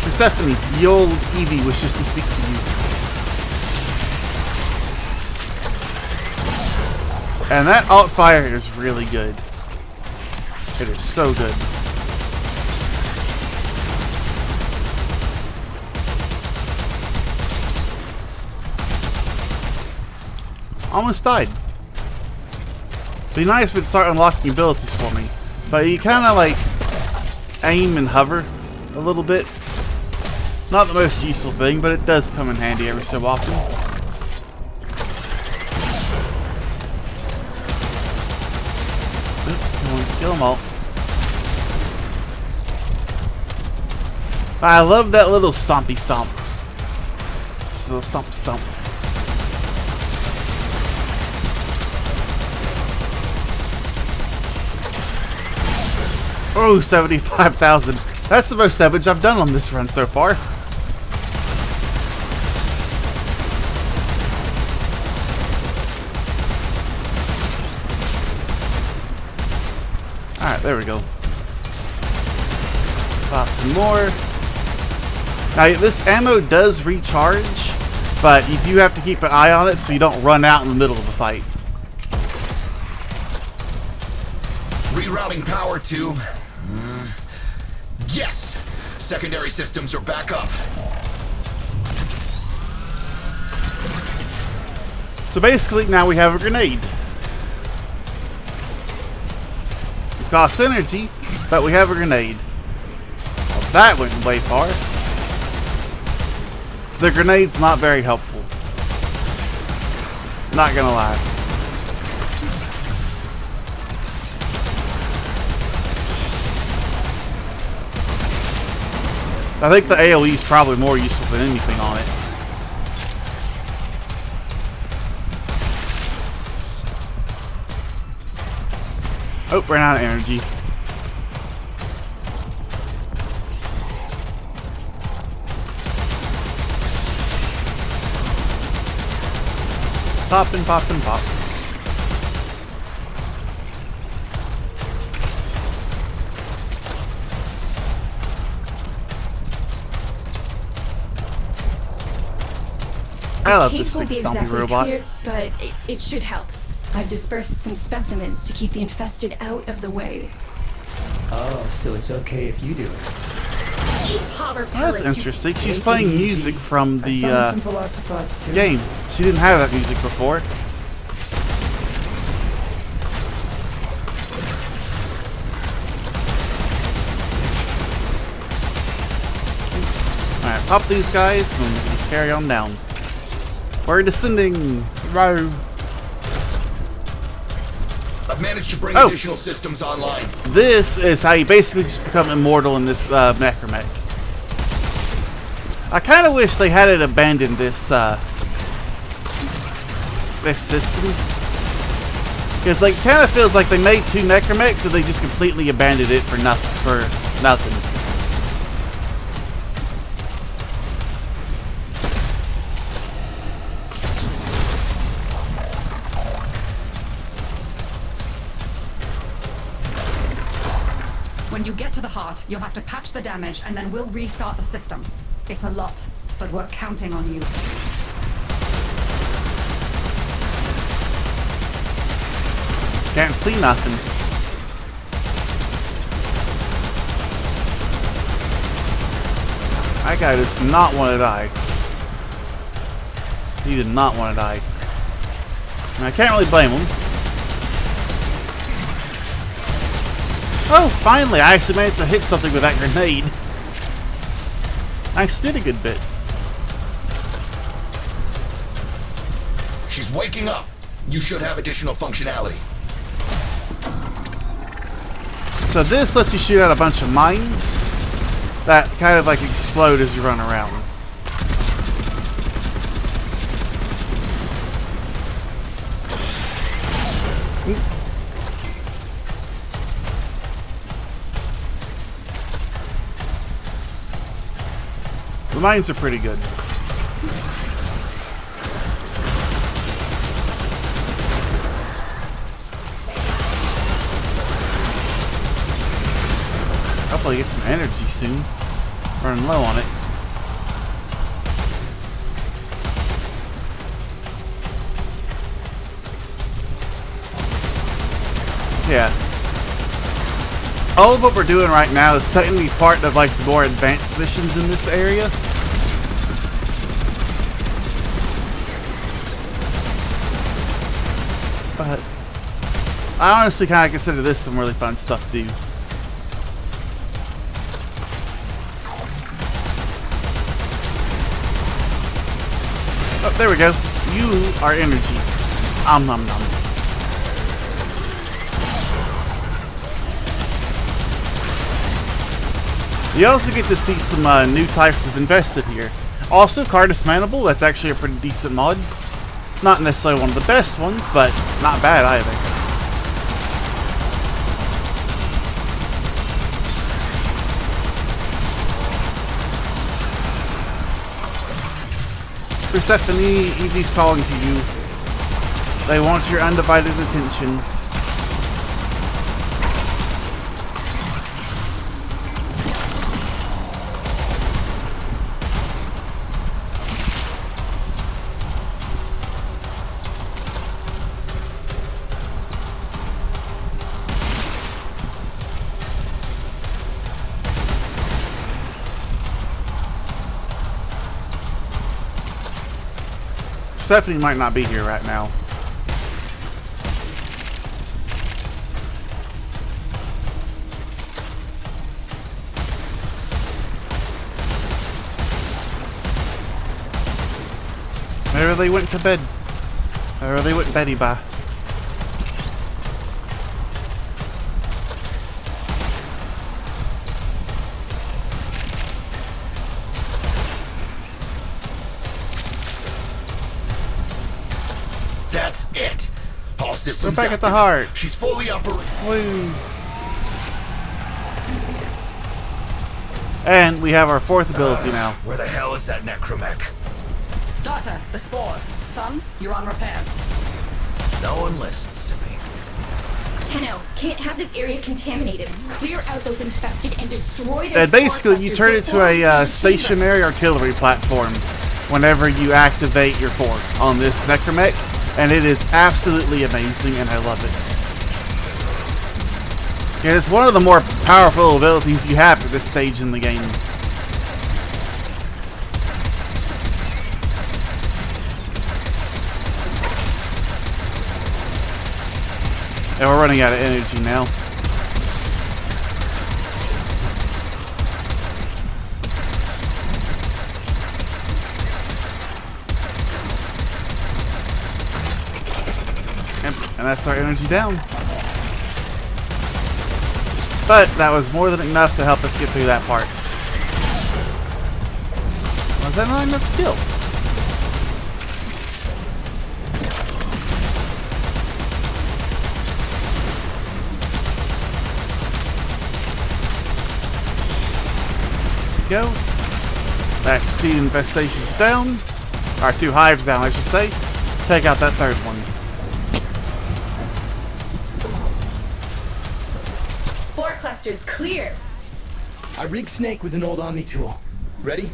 Persephone, the old Eevee wishes to speak to you. And that alt fire is really good. It is so good. Almost died. It'd be nice if it'd start unlocking abilities for me. But you kind of like aim and hover a little bit. Not the most useful thing, but it does come in handy every so often. Come on, kill them all. I love that little stompy stomp. Just a little stomp stomp. Oh, 75,000. That's the most damage I've done on this run so far. Alright, there we go. Pop some more. Now, this ammo does recharge, but you do have to keep an eye on it so you don't run out in the middle of the fight.
Rerouting power to... yes! Secondary systems are back up.
So basically, now we have a grenade. It costs energy, but we have a grenade. Well, that went way far. The grenade's not very helpful. Not gonna lie. I think the AoE is probably more useful than anything on it. Oh, ran out of energy. Pop and pop and pop. I love this
Won't
big
be
stompy
exactly
robot.
clear, but it should help. I've dispersed some specimens to keep the infested out of the way.
Oh, so it's okay if you do it.
Power
That's
pellets, you-
interesting. She's
Take it
playing
easy.
music from
I summoned
the
some velocipods too.
game. She didn't have that music before. pop these guys and just carry on down. We're descending. Row.
I've managed to bring additional systems online.
This is how you basically just become immortal in this necromech. I kind of wish they hadn't abandoned this this system, because like, it kind of feels like they made 2 necromechs and they just completely abandoned it for nothing.
When you get to the heart, you'll have to patch the damage, and then we'll restart the system. It's a lot, but we're counting on you.
Can't see nothing. That guy does not want to die. He did not want to die. And I can't really blame him. Oh, finally! I actually managed to hit something with that grenade. I actually did a good bit.
She's waking up. You should have additional functionality.
So this lets you shoot out a bunch of mines that kind of like explode as you run around. The mines are pretty good. Hopefully get some energy soon. Running low on it. Yeah. All of what we're doing right now is technically part of like the more advanced missions in this area. But I honestly kind of consider this some really fun stuff to do. Oh, there we go. You are energy. Nom nom. You also get to see some new types of invested here. Also, car dismantleable. That's actually a pretty decent mod. Not necessarily one of the best ones, but not bad either. Persephone, Evie's calling to you. They want your undivided attention. Persephone might not be here right now. Maybe they went to bed. Or they went beddy bye.
That's it. All systems
We're back at the
active.
heart.
She's fully operational.
Woo. And we have our 4th ability now.
Where the hell is that necromech?
Daughter, the spores. Son, you're on repairs.
No one listens to me.
Tenno, can't have this area contaminated. Clear out those infested and destroy their
And basically, you turn it into a stationary artillery platform whenever you activate your fork on this necromech, and it is absolutely amazing, and I love it. Yeah, it's one of the more powerful abilities you have at this stage in the game. And we're running out of energy now. And that's our energy down. But that was more than enough to help us get through that part. Was that not enough to kill? Go. That's 2 infestations down. Or 2 hives down, I should say. Take out that third one.
Spore clusters clear.
I rigged Snake with an old Omni tool. Ready?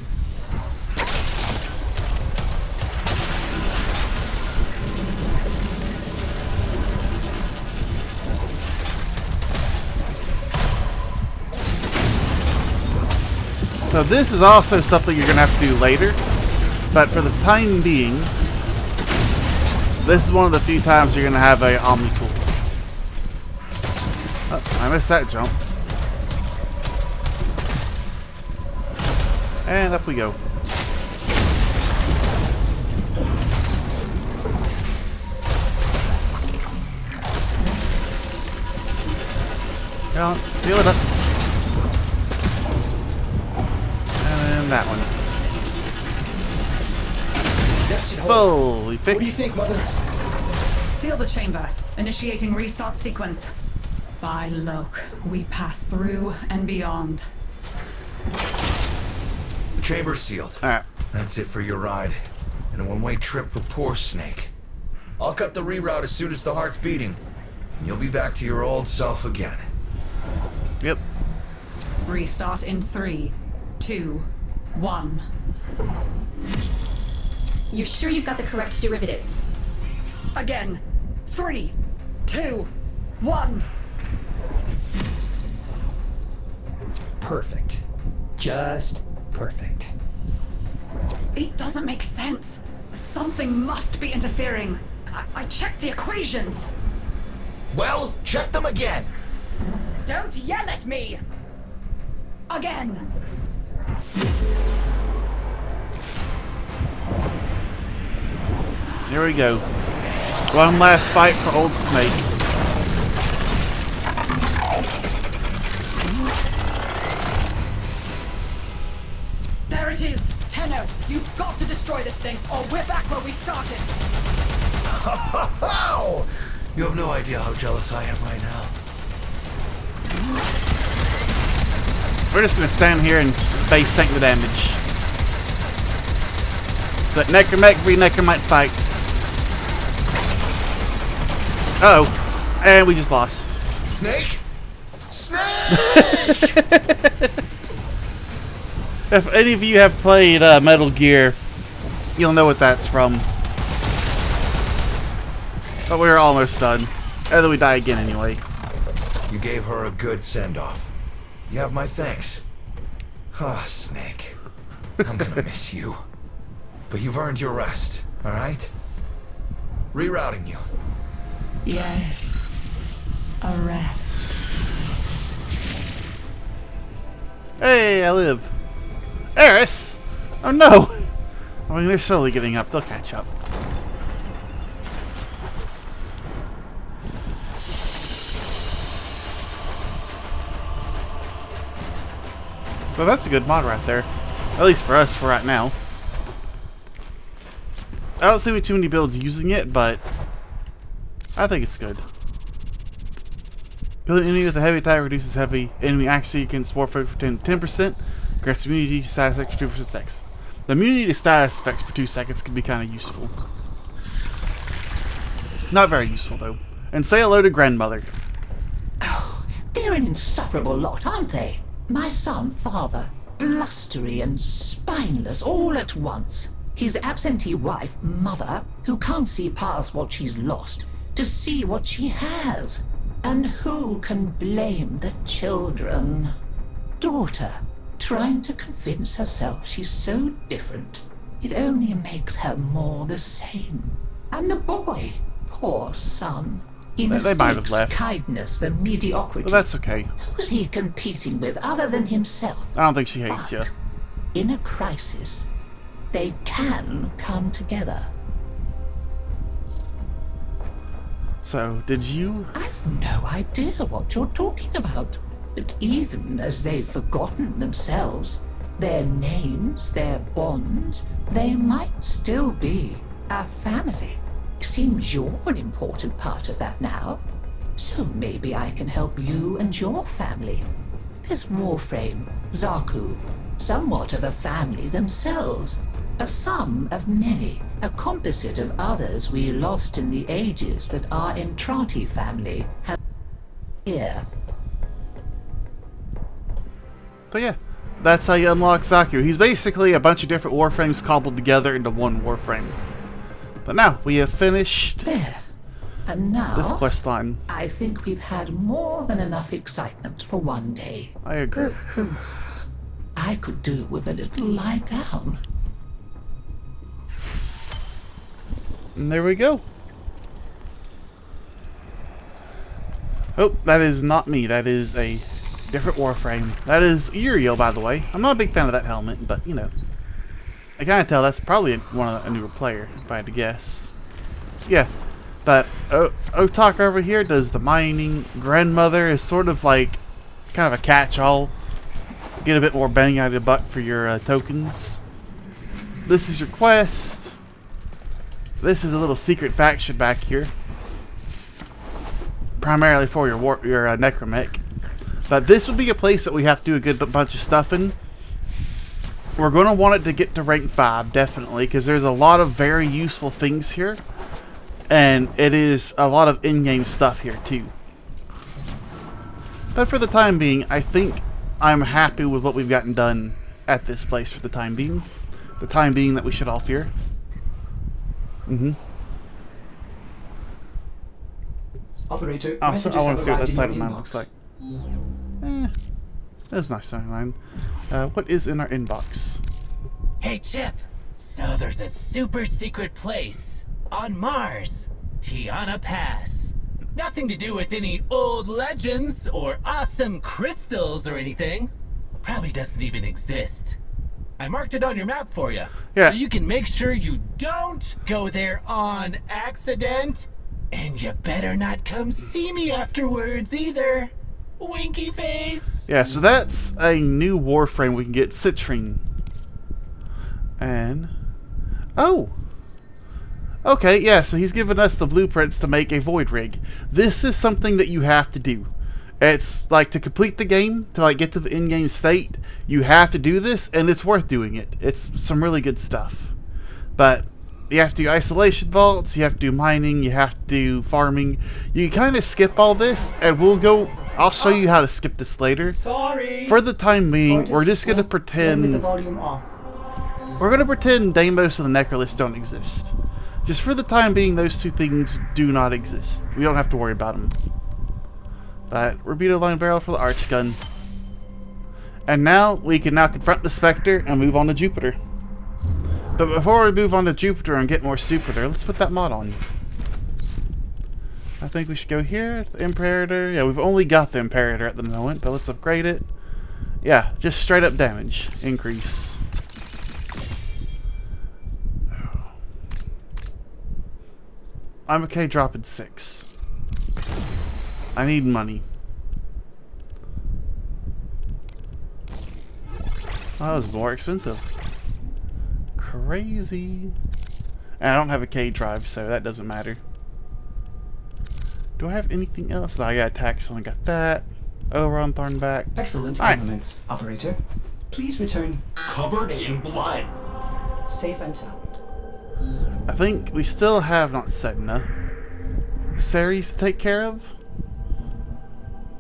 So this is also something you're going to have to do later, but for the time being, this is one of the few times you're going to have a Omni tool. Oh, I missed that jump. And up we go. Come on, seal it up. And that one.
That should hold.
Fully
What do you
fixed.
think, Mother?
Seal the chamber. Initiating restart sequence. By Loke, we pass through and beyond.
The chamber's sealed.
Alright.
That's it for your ride. And a one-way trip for poor Snake. I'll cut the reroute as soon as the heart's beating. And you'll be back to your old self again.
Yep.
Restart in 3, 2, 1.
You sure you've got the correct derivatives?
Again. 3, 2, 1.
Perfect. Just perfect.
It doesn't make sense. Something must be interfering. I checked the equations.
Well, check them again.
Don't yell at me! Again!
Here we go. One last fight for old Snake.
There it is! Tenno, you've got to destroy this thing, or we're back where we started!
How? You have no idea how jealous I am right now.
We're just gonna stand here and base tank the damage. Let Necromech v Necromite fight. Uh oh. And we just lost.
Snake? Snake!
If any of you have played Metal Gear, you'll know what that's from. But we're almost done. And then we die again anyway.
You gave her a good send-off. You have my thanks. Ah, Snake. I'm gonna miss you. But you've earned your rest, alright? Rerouting you.
Yes. A rest.
Hey, I live. Eris! Oh no! I mean, they're slowly getting up. They'll catch up. So that's a good mod right there. At least for us for right now. I don't see too many builds using it, but I think it's good. Killing an enemy with a heavy attack reduces heavy enemy accuracy against Warframe for 10%. Grants immunity to status effects for 2 seconds. The immunity to status effects for 2 seconds can be kind of useful. Not very useful though. And say hello to grandmother.
Oh, they're an insufferable lot, aren't they? My son, father, blustery and spineless all at once. His absentee wife, mother, who can't see past what she's lost to see what she has. And who can blame the children? Daughter, trying to convince herself she's so different. It only makes her more the same. And the boy, poor son. He
They might have
mistakes
left.
kindness for mediocrity.
But that's okay.
Who's he competing with other than himself?
I don't think she hates you.
But in a crisis, they can come together.
So, did you?
I've no idea what you're talking about. But even as they've forgotten themselves, their names, their bonds, they might still be a family. Seems you're an important part of that now. So maybe I can help you and your family. There's Warframe, Zaku, somewhat of a family themselves. A sum of many, a composite of others we lost in the ages that our Entrati family has here.
But yeah, that's how you unlock Zaku. He's basically a bunch of different Warframes cobbled together into one Warframe. But now, we have finished
There. And now,
this quest line.
I think we've had more than enough excitement for one day.
I agree.
I could do with a little lie down.
And there we go. Oh, that is not me. That is a different Warframe. That is Uriel, by the way. I'm not a big fan of that helmet, but, you know. I kind of tell that's probably a newer player, if I had to guess. Yeah. But Otak over here does the mining. Grandmother is sort of like kind of a catch-all. Get a bit more bang out of the buck for your tokens. This is your quest. This is a little secret faction back here. Primarily for your necromech. But this would be a place that we have to do a good bunch of stuff in. We're going to want it to get to rank 5, definitely, because there's a lot of very useful things here. And it is a lot of in-game stuff here, too. But for the time being, I think I'm happy with what we've gotten done at this place for the time being. The time being that we should all fear.
Operator,
Oh, so
messages
I want
have
to see what that
arrived in
side of
your
mine
inbox.
looks like. That's a nice side of mine. What is in our inbox?
Hey, Chip. So there's a super secret place on Mars, Tiana Pass. Nothing to do with any old legends or awesome crystals or anything. Probably doesn't even exist. I marked it on your map for you.
Yeah.
So you can make sure you don't go there on accident. And you better not come see me afterwards either. Winky face.
Yeah, so that's a new Warframe we can get, Citrine. And... oh! Okay, yeah, so he's given us the blueprints to make a Void Rig. This is something that you have to do. It's like to complete the game, to like get to the in-game state, you have to do this, and it's worth doing it. It's some really good stuff. But you have to do isolation vaults, you have to do mining, you have to do farming. You kind of skip all this, and I'll show you how to skip this later.
Sorry.
For the time being, we're just going to
With the
pretend...
volume off.
we're going to pretend Deimos and the Necrolis don't exist. Just for the time being, those two things do not exist. We don't have to worry about them. But Rebuto Line Barrel for the Arch Gun. And now, we can now confront the Spectre and move on to Jupiter. But before we move on to Jupiter and get more stupider, let's put that mod on. I think we should go here, the Imperator. Yeah, we've only got the Imperator at the moment, but let's upgrade it. Yeah, just straight up damage increase. I'm okay dropping 6. I need money. Oh, that was more expensive. Crazy. And I don't have a K drive, so that doesn't matter. Do I have anything else? No, I got attack, so I got that. Over on Thornback.
Excellent
Alright.
armaments, operator. Please return
Covered in blood.
safe and sound.
I think we still have not Sedna. Ceres to take care of?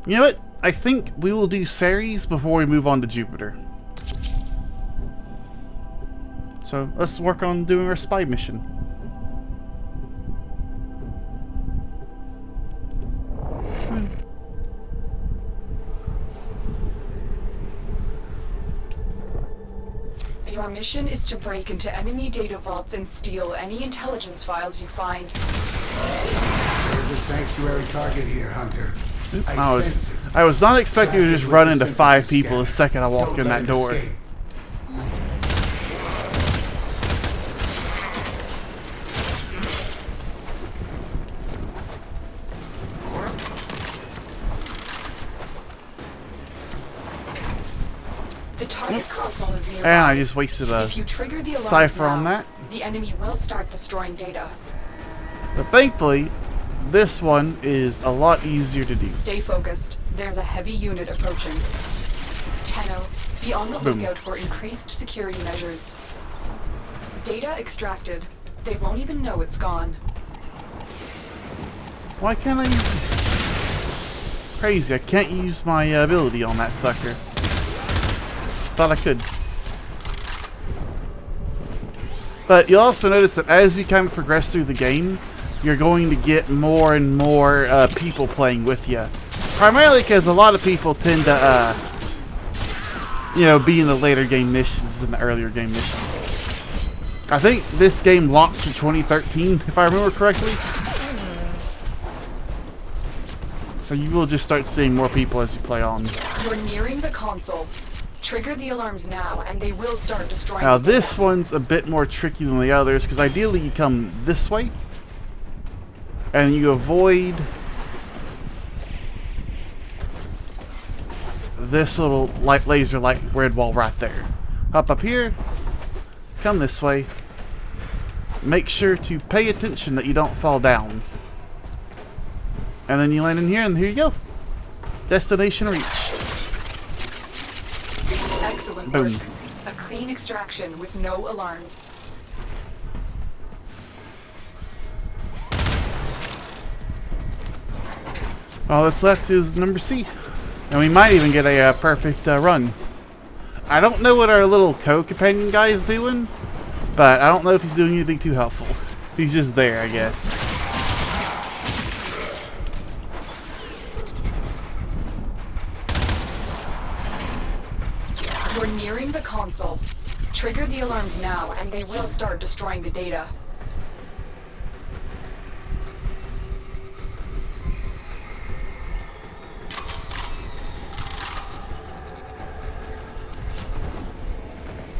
You know what? I think we will do Ceres before we move on to Jupiter. So let's work on doing our spy mission.
Your mission is to break into enemy data vaults and steal any intelligence files you find.
There's a sanctuary target here, Hunter.
I was not expecting to just run into 5 people the second I walked in that door.
target console is nearby.
And I just wasted a
If you trigger the alarms
cipher
now,
on that.
the enemy will start destroying data.
But thankfully, this one is a lot easier to do.
Stay focused. There's a heavy unit approaching. Tenno, be on the
Boom.
lookout for increased security measures. Data extracted. They won't even know it's gone.
Why can't I use... Crazy, I can't use my ability on that sucker. Thought I could. But you'll also notice that as you kind of progress through the game, you're going to get more and more people playing with you. Primarily because a lot of people tend to, you know, be in the later game missions than the earlier game missions. I think this game launched in 2013, if I remember correctly. So you will just start seeing more people as you play on.
You're nearing the console. Trigger the alarms now, and they will start destroying.
Now
the
this
data.
one's a bit more tricky than the others, because ideally you come this way, and you avoid this little laser light red wall right there. Hop up here, come this way. Make sure to pay attention that you don't fall down. And then you land in here, and here you go. Destination reached.
Excellent
Boom.
work. A clean extraction with no alarms.
All that's left is number C. And we might even get a perfect run. I don't know what our little co-companion guy is doing, but I don't know if he's doing anything too helpful. He's just there, I guess.
You're nearing the console. Trigger the alarms now, and they will start destroying the data.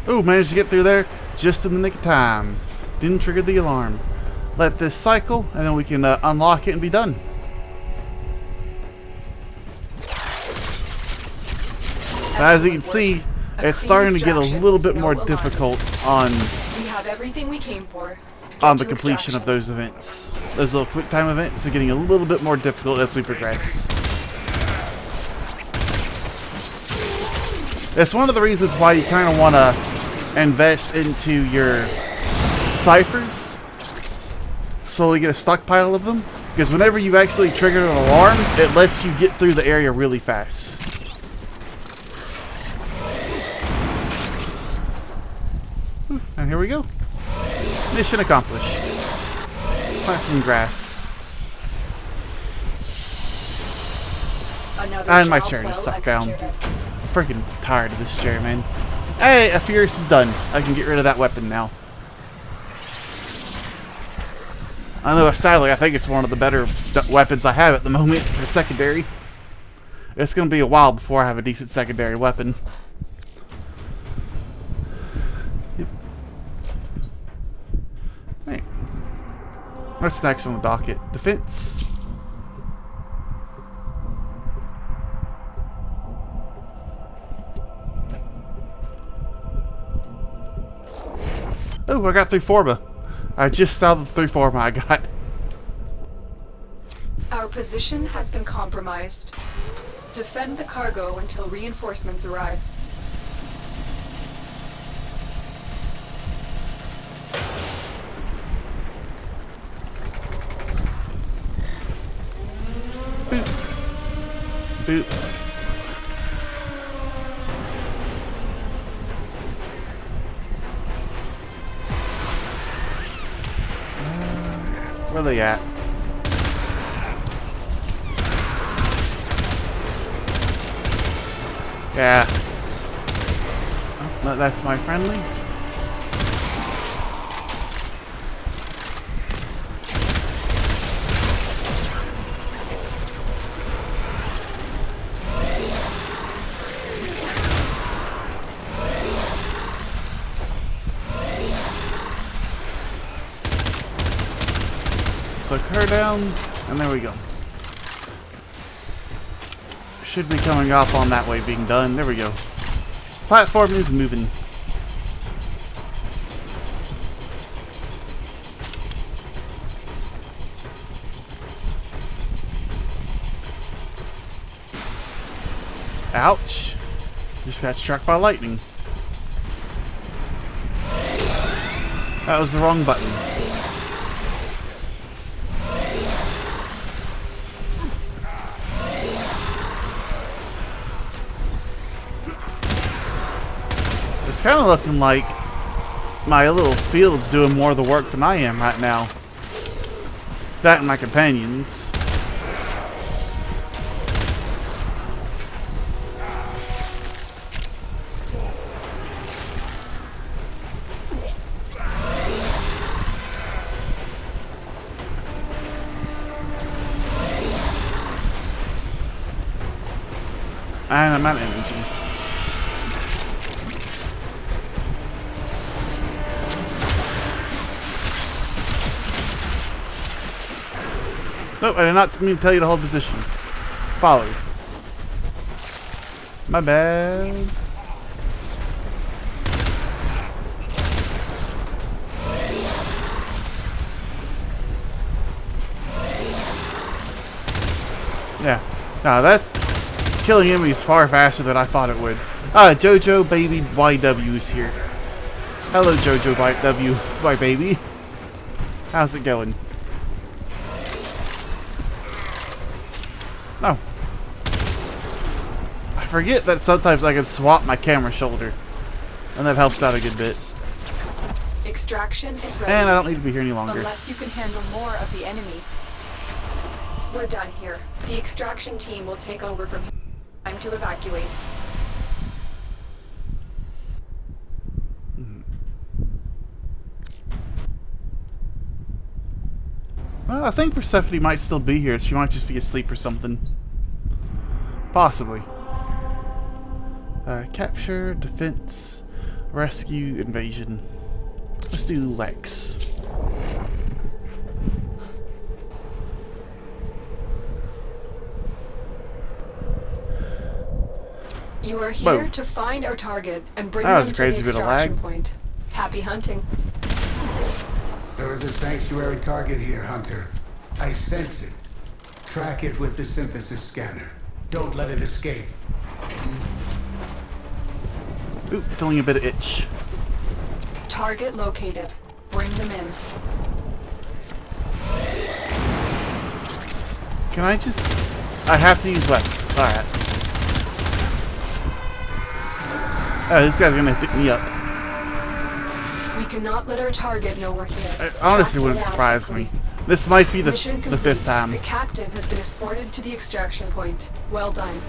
Ooh, managed to get through there just in the nick of time. Didn't trigger the alarm. Let this cycle, and then we can unlock it and be done. As you can see, it's starting to get a little bit more difficult on
We have everything we came for.
the completion of those events. Those little quick time events are getting a little bit more difficult as we progress. It's one of the reasons why you kind of want to invest into your ciphers. Slowly get a stockpile of them. Because whenever you've actually triggered an alarm, it lets you get through the area really fast. And here we go. Mission accomplished. Plant some grass.
Another
And my
job
chair just
well
sucked down.
executed.
Freaking tired of this chair, man. Hey, a Furious is done. I can get rid of that weapon now. I know, sadly, I think it's one of the better weapons I have at the moment for secondary. It's going to be a while before I have a decent secondary weapon. Yep. Hey. What's next on the docket? Defense. Oh, I got 3 Forma. I just saw the 3 Forma I got.
Our position has been compromised. Defend the cargo until reinforcements arrive.
Boop. Where are they at? Yeah. Oh, no, that's my friendly. Took her down, and there we go. Should be coming off on that way being done. There we go. Platform is moving. Ouch. Just got struck by lightning. That was the wrong button. It's kind of looking like my little field's doing more of the work than I am right now. That and my companions. And I'm out of energy. Nope, I did not mean to tell you to hold position. Follow. My bad. Yeah. No, that's killing enemies far faster than I thought it would. Ah, Jojo Baby YW is here. Hello, Jojo YW, my baby. How's it going? Oh. I forget that sometimes I can swap my camera shoulder. And that helps out a good bit.
Extraction is ready.
And I don't need to be here any longer.
Unless you can handle more of the enemy. We're done here. The extraction team will take over from here. Time to evacuate.
Well, I think Persephone might still be here. She might just be asleep or something. Possibly. Capture, defense, rescue, invasion. Let's do Lex.
You are here
Whoa.
to find our target and bring
That was
them
a
to
crazy
the
bit of
extraction
lag.
point. Happy hunting.
There is a sanctuary target here, Hunter. I sense it. Track it with the synthesis scanner. Don't let it escape.
Oop, feeling a bit of itch.
Target located. Bring them in.
Can I just... I have to use weapons. Alright. Oh, this guy's gonna pick me up.
We cannot let our target know we're here.
It honestly
Track
wouldn't
them
surprise
quickly.
me. This might be the
Mission
fifth
complete.
time.
The captive has been escorted to the extraction point. Well done.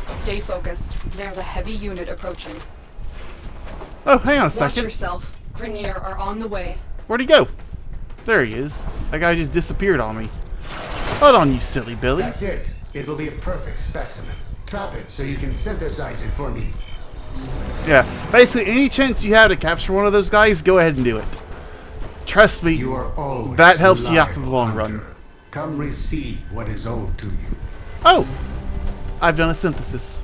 Stay focused. There's a heavy unit approaching.
Oh, hang on a
Watch
second.
yourself. Grenier are on the way.
Where'd he go? There he is. That guy just disappeared on me. Hold on, you silly Billy.
That's it. It will be a perfect specimen. Trap it so you can synthesize it for me.
Yeah, basically any chance you have to capture one of those guys, go ahead and do it. Trust me,
You are always
that helps you out for the
reliable,
long run.
Hunter. Come receive what is owed to you.
Oh! I've done a synthesis.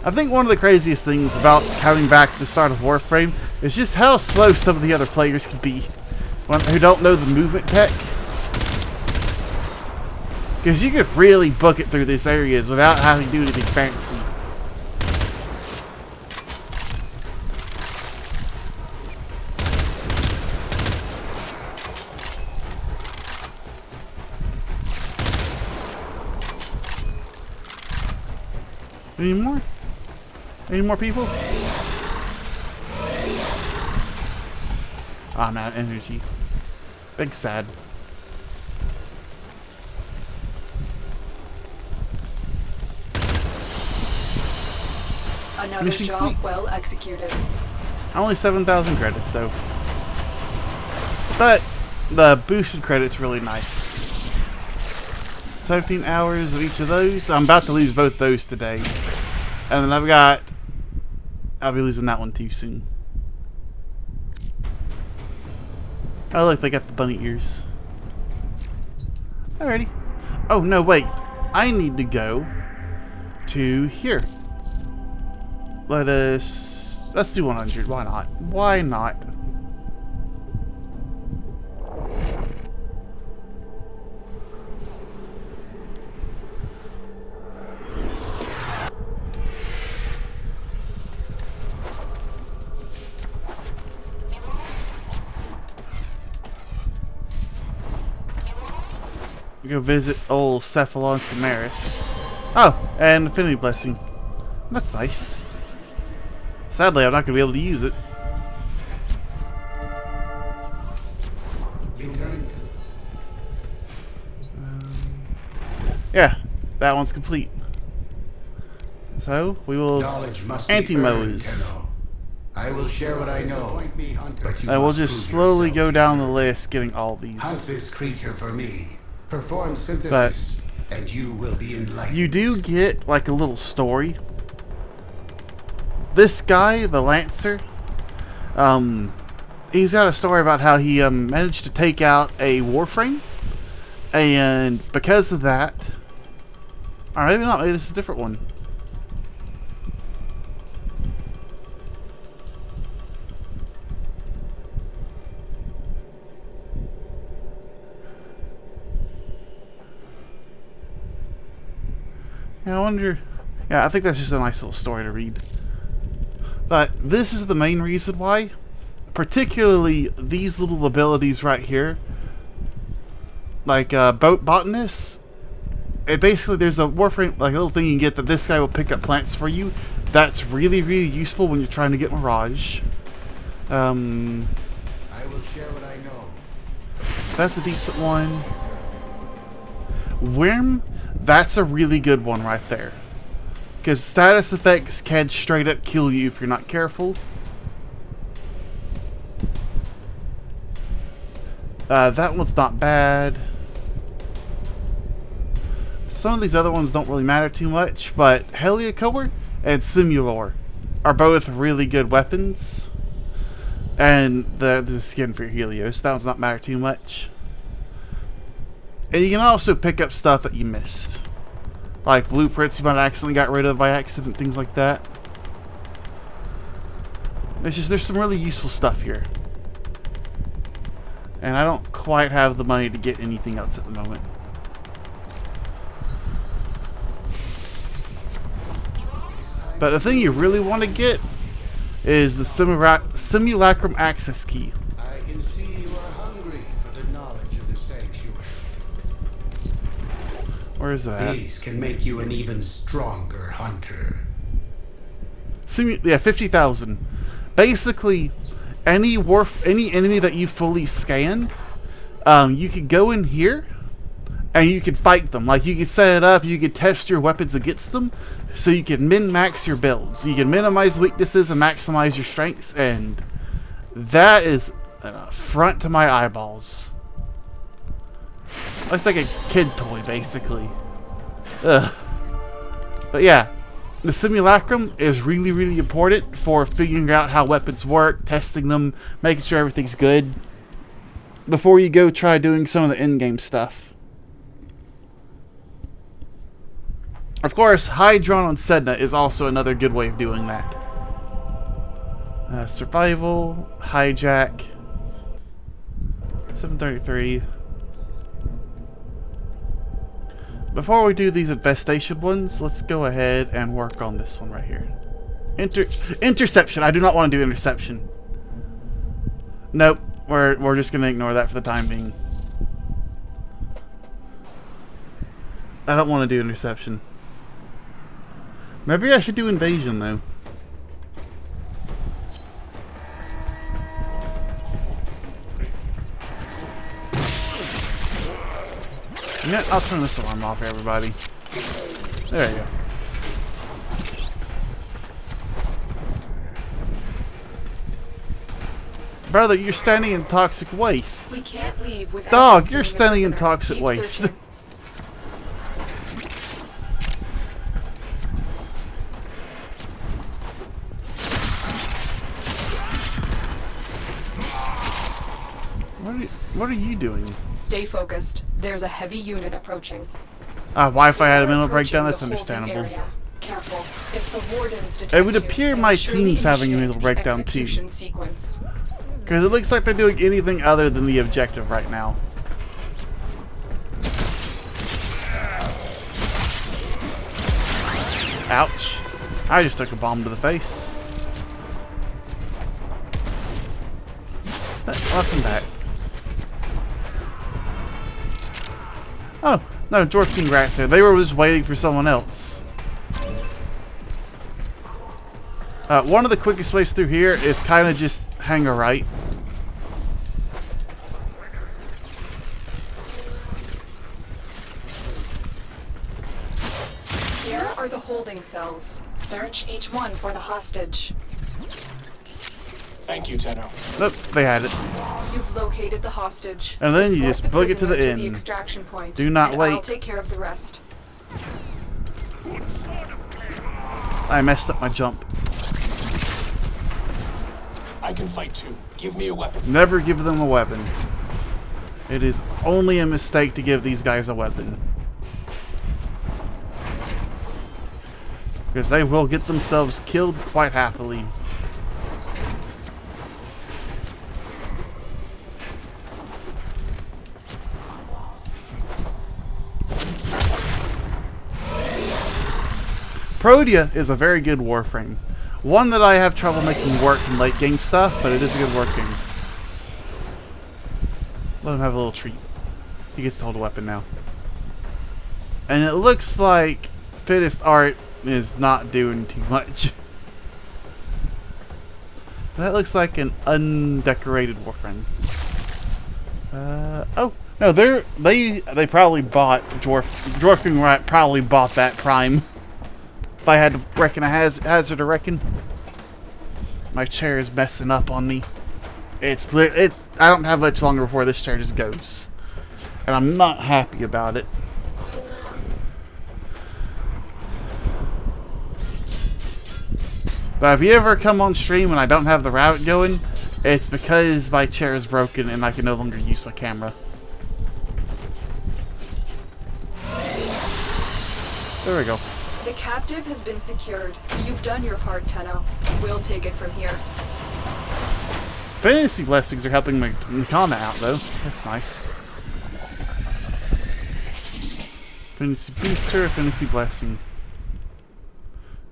I think one of the craziest things about coming back to the start of Warframe is just how slow some of the other players can be who don't know the movement tech. Because you could really book it through these areas without having to do anything fancy. Any more? Any more people? Oh, I'm out of energy. Big sad.
Another
Mission
job
complete.
well executed.
Only 7,000 credits though. But the boosted credits really nice. 17 hours of each of those. I'm about to lose both those today. And then I've got... I'll be losing that one too soon. Oh look, they got the bunny ears. Alrighty. Oh no, wait. I need to go to here. Let's do 100. Why not? Why not? We go visit old Cephalon Samaris. Oh, and Affinity Blessing. That's nice. Sadly, I'm not going to be able to use it. Yeah, that one's complete. So, we will anti-Mose.
I will share what I know, but you
And we'll
must
just
prove
slowly
yourself
go down the
deserving.
list getting all these.
Hunt this creature for me. Perform synthesis, and you will be enlightened.
You do get like a little story. This guy, the Lancer, he's got a story about how he managed to take out a Warframe, and because of that, or maybe not, maybe this is a different one. Yeah, I wonder. Yeah, I think that's just a nice little story to read. But this is the main reason why, particularly these little abilities right here, like Boat Botanist. It basically, there's a Warframe, like a little thing you can get that this guy will pick up plants for you. That's really, really useful when you're trying to get Mirage.
I will share what I know.
So that's a decent one. Worm, that's a really good one right there. Because status effects can straight up kill you if you're not careful. That one's not bad. Some of these other ones don't really matter too much, but Heliocoer and Simulor are both really good weapons. And the skin for your Helios, that one's not matter too much. And you can also pick up stuff that you missed. Like blueprints you might have accidentally got rid of by accident, things like that. It's just, there's some really useful stuff here. And I don't quite have the money to get anything else at the moment. But the thing you really want to get is the Simulacrum Access Key.
I can see you are hungry for the knowledge of the sanctuary.
Where is that?
These can make you an even stronger hunter.
Yeah, 50,000. Basically, any enemy that you fully scanned, you could go in here and you could fight them. Like, you could set it up, you could test your weapons against them, so you can min-max your builds. You can minimize weaknesses and maximize your strengths, and that is an affront to my eyeballs. Looks like a kid toy, basically. Ugh. But yeah, the Simulacrum is really, really important for figuring out how weapons work, testing them, making sure everything's good, before you go try doing some of the in-game stuff. Of course, Hydron on Sedna is also another good way of doing that. Survival, Hijack, 733. Before we do these infestation ones, let's go ahead and work on this one right here. Interception. I do not want to do interception. Nope. We're just going to ignore that for the time being. I don't want to do interception. Maybe I should do invasion, though. Yeah, I'll turn this alarm off for everybody. There you go. Brother, you're standing in toxic waste.
We can't leave without
Dog,
rescuing
you're
the
standing in
prisoner.
toxic
Keep
waste.
searching.
What are you doing?
Stay focused. There's a heavy unit approaching.
Wi-Fi had a mental
Approaching
breakdown.
the
That's
holding
understandable.
area. Careful. If the wardens detect
It would
you,
appear
they
my
will surely
team's having a
initiate
mental
the
breakdown too.
execution sequence.
Because it looks like they're doing anything other than the objective right now. Ouch. I just took a bomb to the face. Welcome back. Oh, no, Dwarf Rats there. They were just waiting for someone else. One of the quickest ways through here is kind of just hang a right.
Here are the holding cells. Search each one for the hostage.
Thank you, Tenno.
Nope, they had it.
You've located the hostage.
And then you
Escort
just book it to the
prisoner
end.
extraction point.
Do not
and
wait.
I'll take care of the rest.
I messed up my jump.
I can fight too. Give me a weapon.
Never give them a weapon. It is only a mistake to give these guys a weapon. Because they will get themselves killed quite happily. Protea is a very good Warframe. One that I have trouble making work in late game stuff, but it is a good working. Let him have a little treat. He gets to hold a weapon now. And it looks like Fittest Art is not doing too much. That looks like an undecorated Warframe. Oh no, they probably bought Dwarfing Rat probably bought that Prime. If I had to reckon a hazard to reckon. My chair is messing up on me. I don't have much longer before this chair just goes. And I'm not happy about it. But if you ever come on stream and I don't have the route going, it's because my chair is broken and I can no longer use my camera. There we go.
The captive has been secured. You've done your part, Tenno. We'll take it from here.
Fantasy blessings are helping Mikana out, though. That's nice. Fantasy booster, fantasy blessing.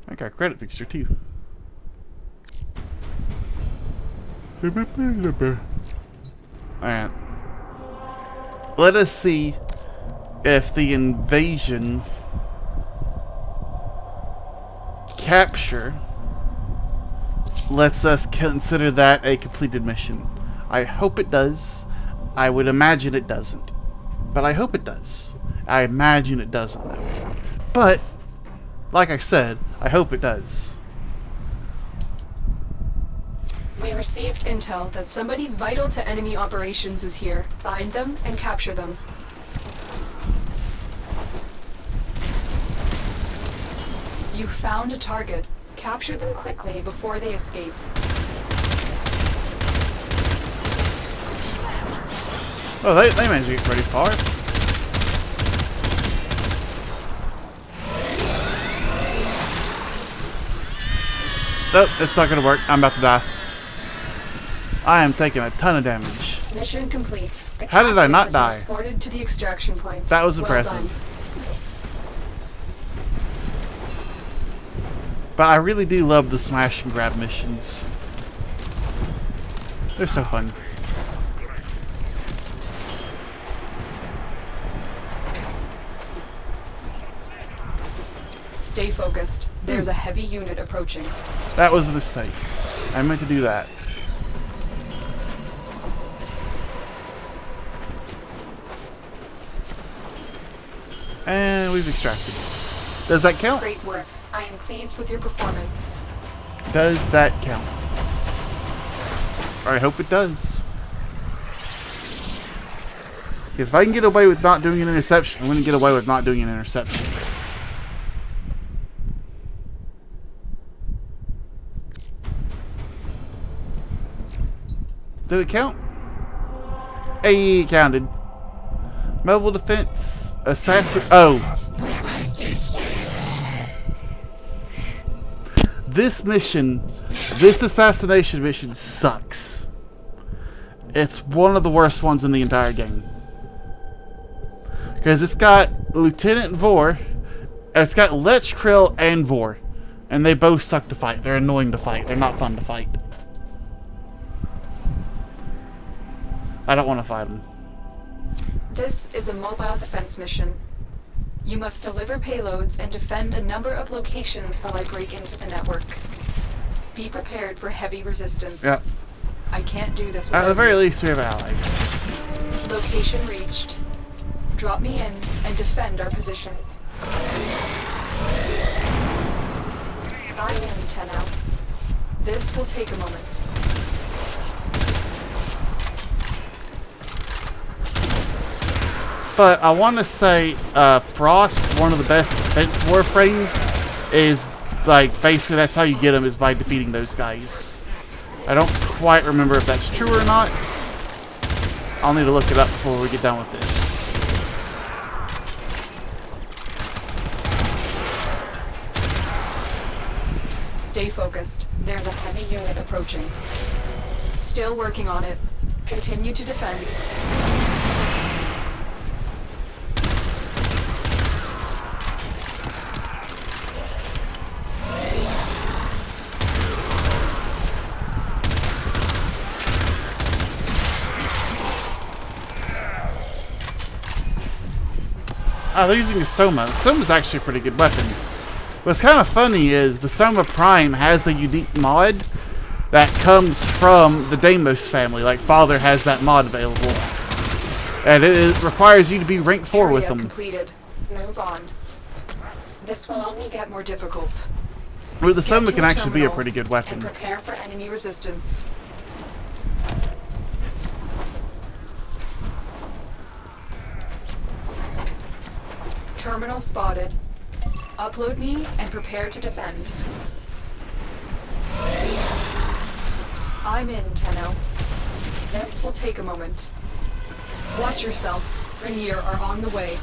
I got a credit fixer too. Alright. Let us see if the invasion capture lets us consider that a completed mission. I hope it does. I would imagine it doesn't. But I hope it does. I imagine it doesn't though. But, like I said, I hope it does.
We received intel that somebody vital to enemy operations is here. Find them and capture them. You found a target. Capture them quickly before they escape.
Oh, they managed to get pretty far. Nope, it's not gonna work. I'm about to die. I am taking a ton of damage.
Mission complete. The
How did I
captive
not
has been
die?
escorted to the extraction point.
That was
Well
impressive.
done.
But I really do love the smash and grab missions. They're so fun.
Stay focused. There's a heavy unit approaching.
That was a mistake. I meant to do that. And we've extracted. Does that count?
Great work. I am pleased with your performance.
Does that count? I hope it does. Because if I can get away with not doing an interception, I'm going to get away with not doing an interception. Did it count? Hey, counted. Mobile defense. Assassin. Oh. This mission, this assassination mission sucks. It's one of the worst ones in the entire game. Because it's got Lieutenant Vor, it's got Lech, Krill, and Vor. And they both suck to fight. They're annoying to fight. They're not fun to fight. I don't want to fight them.
This is a mobile defense mission. You must deliver payloads and defend a number of locations while I break into the network. Be prepared for heavy resistance.
Yep.
I can't do this
At
without
the very
you.
least, we have allies.
Location reached. Drop me in and defend our position. I'm in 10 out. This will take a moment.
But I want to say, Frost, one of the best defense warframes, is like basically that's how you get them, is by defeating those guys. I don't quite remember if that's true or not. I'll need to look it up before we get done with this.
Stay focused. There's a heavy unit approaching. Still working on it. Continue to defend.
Ah, they're using a Soma. The Soma's actually a pretty good weapon. What's kind of funny is the Soma Prime has a unique mod that comes from the Deimos family. Like, Father has that mod available. And it requires you to be rank 4 with
Area
them.
completed. Move on. This will only get more difficult.
Well, the
Get
Soma
to
can actually be a
terminal
pretty good
And
weapon.
prepare for enemy resistance. Terminal spotted. Upload me and prepare to defend. I'm in, Tenno. This will take a moment. Watch yourself. Rainier are on the way.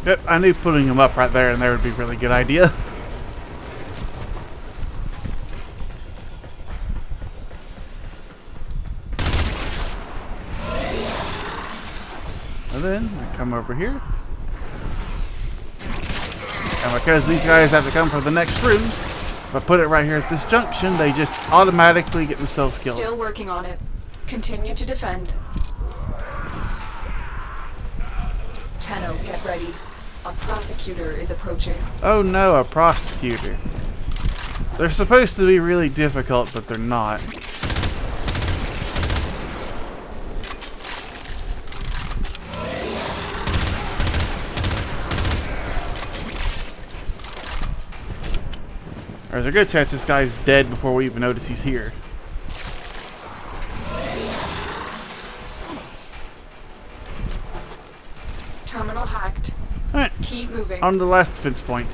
Yep, I knew putting them up right there and there would be a really good idea. And then I come over here. And because these guys have to come from the next room, if I put it right here at this junction, they just automatically get themselves killed.
Still working on it. Continue to defend. Tenno, get ready. A prosecutor is approaching.
Oh no, a prosecutor. They're supposed to be really difficult, but they're not. There's a good chance this guy's dead before we even notice he's here.
Terminal hacked.
Alright,
Keep moving.
on to the last defense point.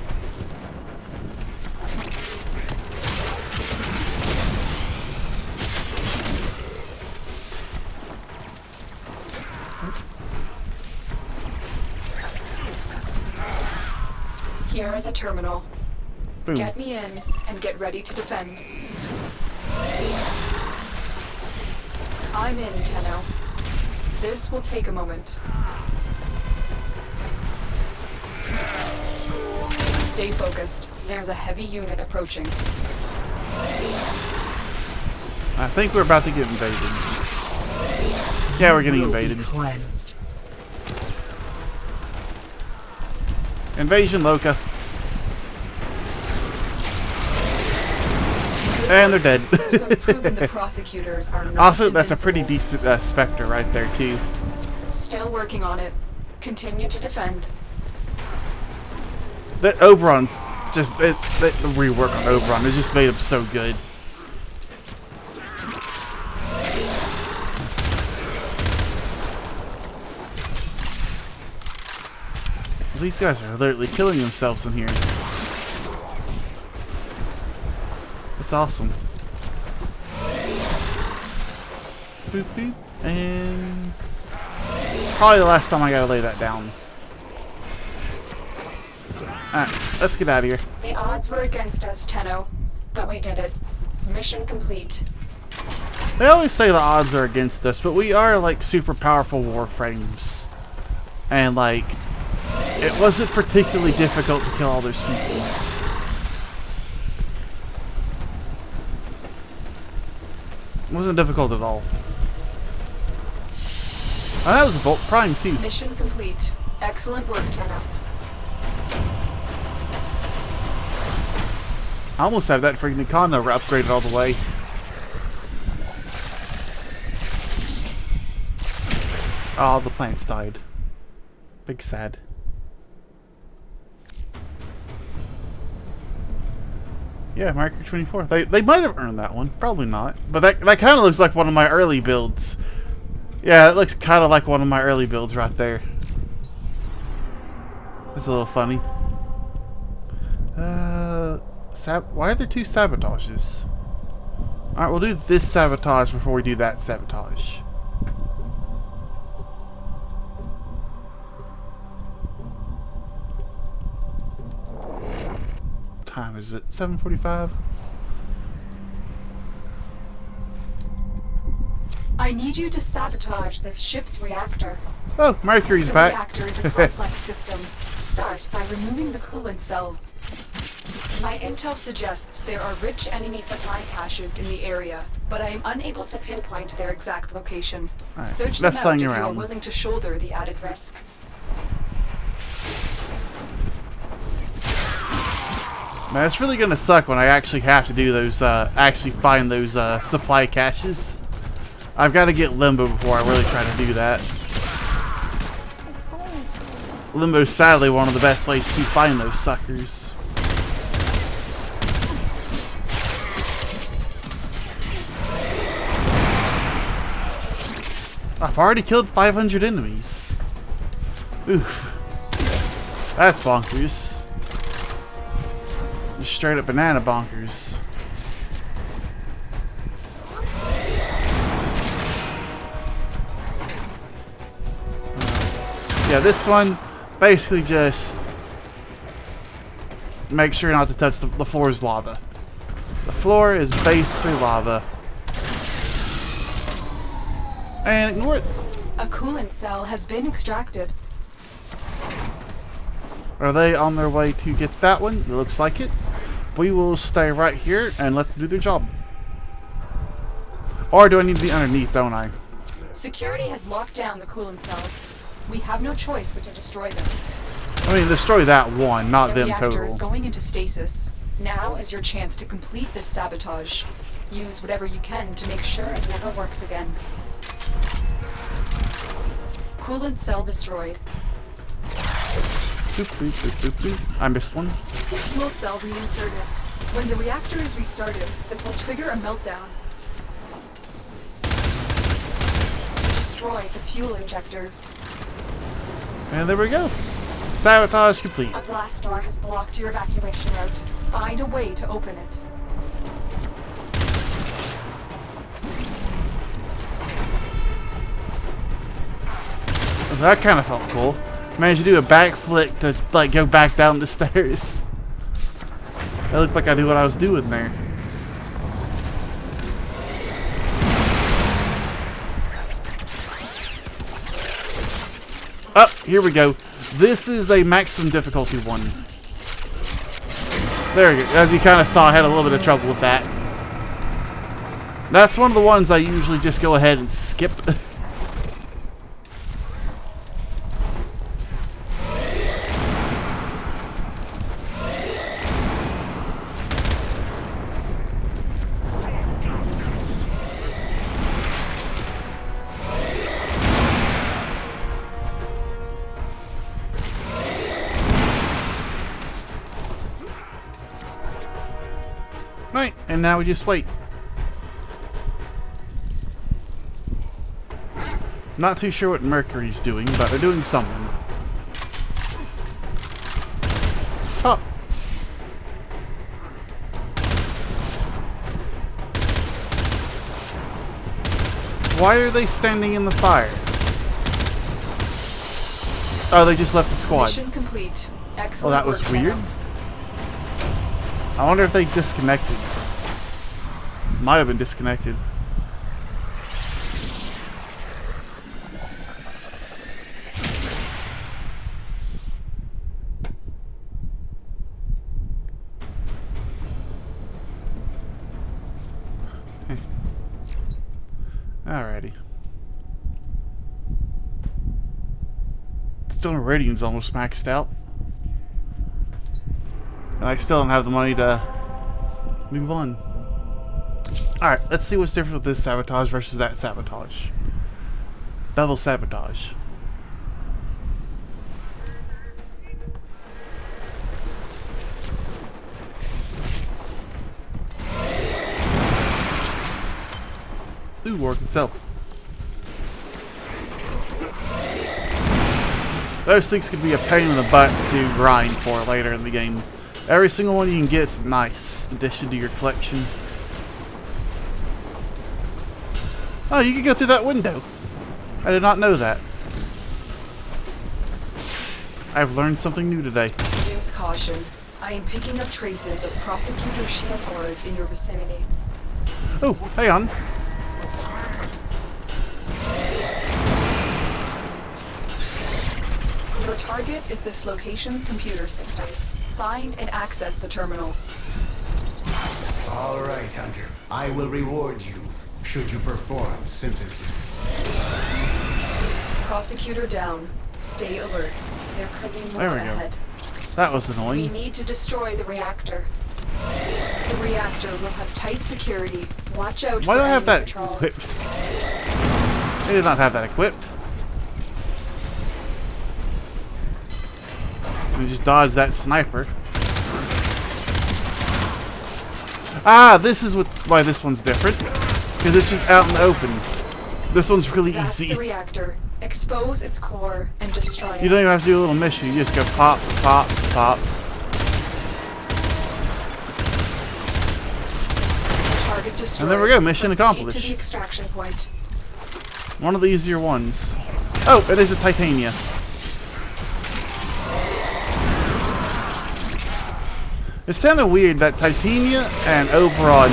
Here is a terminal.
Boom.
Get me in and get ready to defend. I'm in, Tenno. This will take a moment. Stay focused. There's a heavy unit approaching.
I think we're about to get invaded. Yeah, we're getting invaded.
Cleansed.
Invasion Loca. And they're dead.
You have proven the prosecutors are not
Also, that's a pretty
invincible.
decent Spectre right there, too.
Still working on it. Continue to defend.
That Oberon's just... the rework on Oberon, it just made him so good. These guys are literally killing themselves in here. It's awesome. boop, boop. And probably the last time I gotta lay that down. Alright, let's get out of here.
The odds were against us, Tenno, but we did it. Mission complete.
They always say the odds are against us, but we are like super powerful Warframes. And like, it wasn't particularly difficult to kill all those people. It wasn't difficult at all. Oh, that was a Bolt Prime too.
Mission complete. Excellent work, Tenno.
I almost have that freaking Econo upgraded all the way. Oh, the plants died. Big sad. Yeah, Marker 24. They might have earned that one. Probably not. But that kind of looks like one of my early builds. Yeah, it looks kind of like one of my early builds right there. That's a little funny. Why are there two sabotages? Alright, we'll do this sabotage before we do that sabotage. What time is it? 7:45?
I need you to sabotage this ship's reactor.
Oh, Mercury's
The
back.
reactor is a complex system. Start by removing the coolant cells. My intel suggests there are rich enemy supply caches in the area, but I am unable to pinpoint their exact location.
Alright,
Search
left
them out
flying
if you are
around.
willing to shoulder the added risk.
Man, it's really gonna suck when I actually have to do those, actually find those, supply caches. I've got to get Limbo before I really try to do that. Limbo's sadly one of the best ways to find those suckers. I've already killed 500 enemies. Oof. That's bonkers. Just straight up banana bonkers. Yeah, this one basically just make sure not to touch the floor is lava. The floor is basically lava. And ignore it.
A coolant cell has been extracted.
Are they on their way to get that one? It looks like it. We will stay right here and let them do their job. Or do I need to be underneath, don't I?
Security has locked down the coolant cells. We have no choice but to destroy them.
I mean, destroy that one, not
The
them
reactor
total.
is going into stasis. Now is your chance to complete this sabotage. Use whatever you can to make sure it never works again. Coolant cell destroyed.
Boop, boop, boop, boop, boop. I missed one.
Fuel cell reinserted. When the reactor is restarted, this will trigger a meltdown. Destroy the fuel injectors.
And there we go. Sabotage complete.
A blast door has blocked your evacuation route. Find a way to open it.
That kind of felt cool. Managed to do a backflip to like go back down the stairs. It looked like I knew what I was doing there. Oh, here we go. This is a maximum difficulty one. There we go. As you kind of saw, I had a little bit of trouble with that. That's one of the ones I usually just go ahead and skip. Right, and now we just wait. Not too sure what Mercury's doing, but they're doing something. Oh. Why are they standing in the fire? Oh, they just left the squad.
Mission complete. Excellent.
Oh, that was
work,
weird.
Shadow.
I wonder if they disconnected. Might have been disconnected. Alrighty. Still, my rating's almost maxed out. And I still don't have the money to move on. Alright, let's see what's different with this sabotage versus that sabotage. Double sabotage. Ooh, work itself. Those things could be a pain in the butt to grind for later in the game. Every single one you can get is nice addition to your collection. Oh, you can go through that window. I did not know that. I've learned something new today.
Use caution. I am picking up traces of prosecutor shield auras in your vicinity.
Oh, hang on.
Your target is this location's computer system. Find and access the terminals.
All right, Hunter. I will reward you should you perform synthesis.
Prosecutor down. Stay alert. There could be more
There we go.
ahead.
That was
We
annoying.
need to destroy the reactor. The reactor will have tight security. Watch out
Why
for
do I have
enemy
that
patrols.
equipped? I did not have that equipped. We just dodge that sniper. Ah, this is why this one's different. Because it's just out in the open. This one's really
That's
easy.
the reactor. Expose its core and destroy it.
You don't even have to do a little mission. You just go pop, pop, pop.
Target destroyed.
And there we go, mission
Proceed
accomplished.
to the extraction point.
One of the easier ones. Oh, it is a Titania. It's kind of weird that Titania and Oberon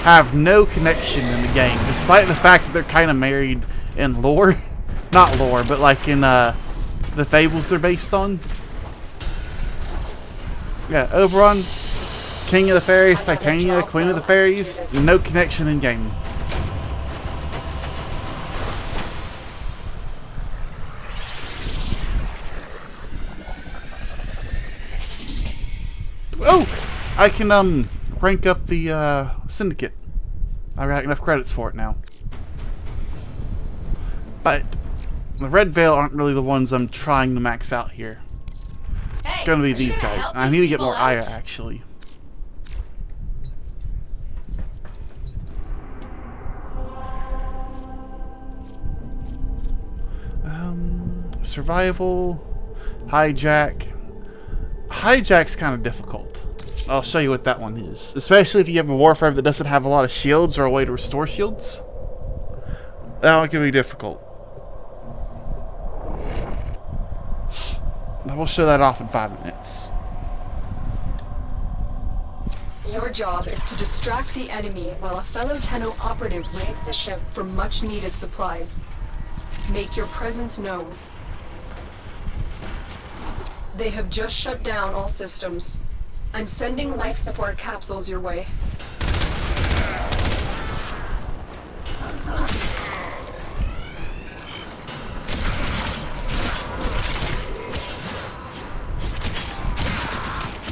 have no connection in the game, despite the fact that they're kind of married in lore. Not lore, but like in the fables they're based on. Yeah, Oberon, King of the Fairies, Titania, Queen of the Fairies, no connection in game. Oh! I can rank up the syndicate. I've got enough credits for it now. But the Red Veil aren't really the ones I'm trying to max out here. It's gonna be these guys. I need to get more Aya actually. Survival, hijack. Hijack's kind of difficult. I'll show you what that one is. Especially if you have a Warframe that doesn't have a lot of shields or a way to restore shields. That one can be difficult. I will show that off in 5 minutes.
Your job is to distract the enemy while a fellow Tenno operative raids the ship for much needed supplies. Make your presence known. They have just shut down all systems. I'm sending life support capsules your way.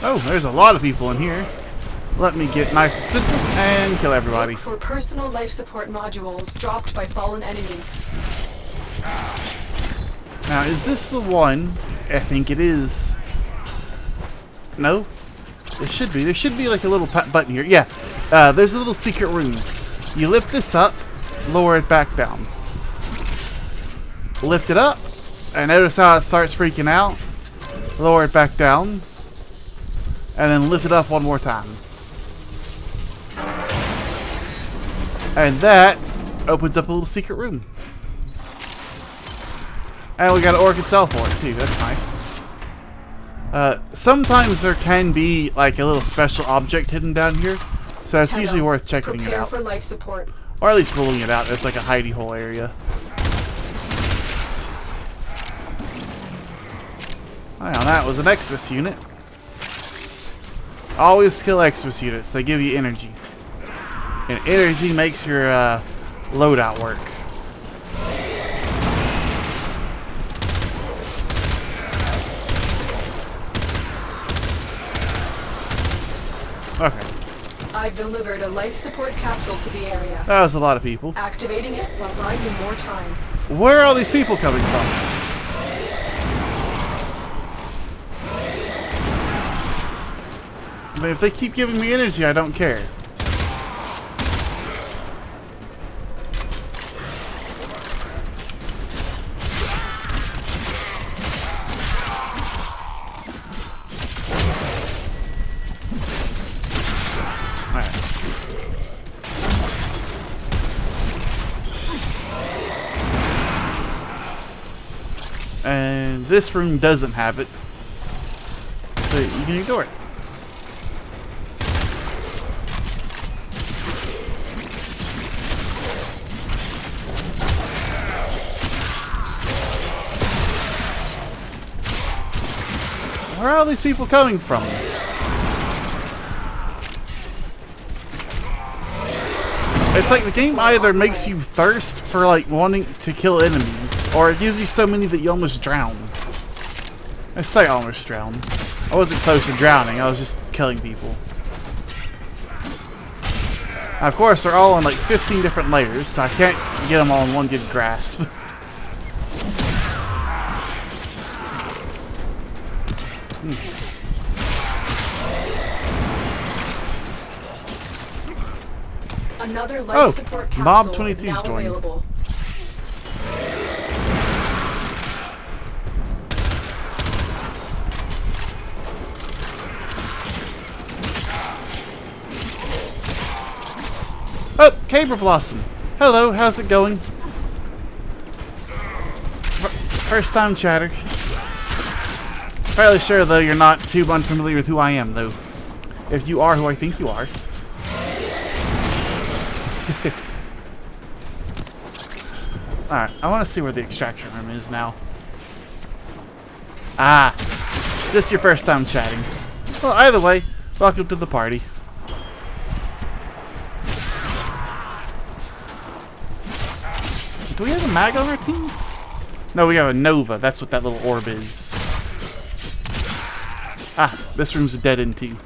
Oh, there's a lot of people in here. Let me get nice and simple and kill everybody.
For personal life support modules dropped by fallen enemies.
Now, is this the one? I think it is. No? It should be. There should be like a little button here. Yeah. There's a little secret room. You lift this up, lower it back down. Lift it up, and notice how it starts freaking out. Lower it back down. And then lift it up one more time. And that opens up a little secret room. And we got an orc itself for it too, that's nice. Sometimes there can be like a little special object hidden down here, so it's usually worth checking it out.
For life support.
Or at least ruling it out. It's like a hidey hole area. Oh, that was an Exodus unit. Always kill Exodus units. They give you energy. And energy makes your loadout work. Okay.
I've delivered a life support capsule to the area.
That was a lot of people.
Activating it will buy you more time.
Where are all these people coming from? I mean, if they keep giving me energy, I don't care. And this room doesn't have it, so you can ignore it. Where are all these people coming from? It's like the game either makes you thirst for like wanting to kill enemies, or it gives you so many that you almost drown. I say almost drown. I wasn't close to drowning, I was just killing people. Now, of course, they're all on like 15 different layers, so I can't get them all in one good grasp.
Another life support capsule
Mob
is
22's
now
joined.
available.
Oh, Caber Blossom. Hello, how's it going? First time chatter. Fairly sure though you're not too unfamiliar with who I am though. If you are who I think you are. Alright, I want to see where the extraction room is now. Ah, just your first time chatting. Well, either way, welcome to the party. Do we have a mag on our team? No, we have a Nova. That's what that little orb is. Ah, this room's a dead end too.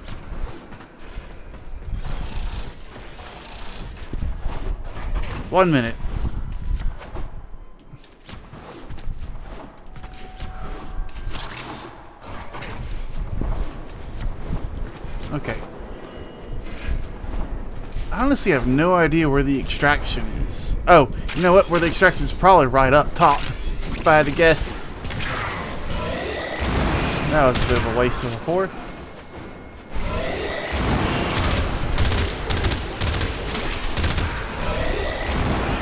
One minute. Okay. I honestly have no idea where the extraction is. Oh, you know what? Where the extraction is probably right up top, if I had to guess. That was a bit of a waste of a pour.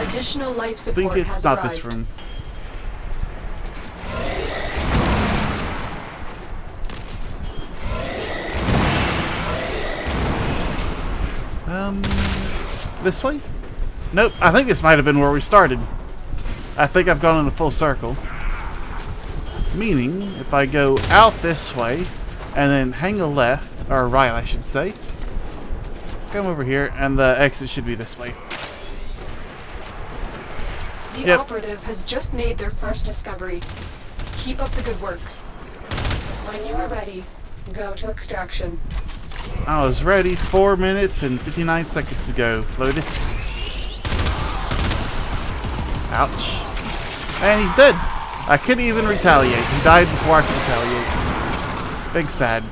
Additional life
I
support
think it's
has
not
arrived.
this room. This way? Nope, I think this might have been where we started. I think I've gone in a full circle. Meaning, if I go out this way, and then hang a left, or right I should say, come over here, and the exit should be this way.
The operative has just made their first discovery. Keep up the good work. When you are ready, go to extraction.
I was ready 4 minutes and 59 seconds ago. Lotus. Ouch. And he's dead. I couldn't even retaliate. He died before I could retaliate. Big sad.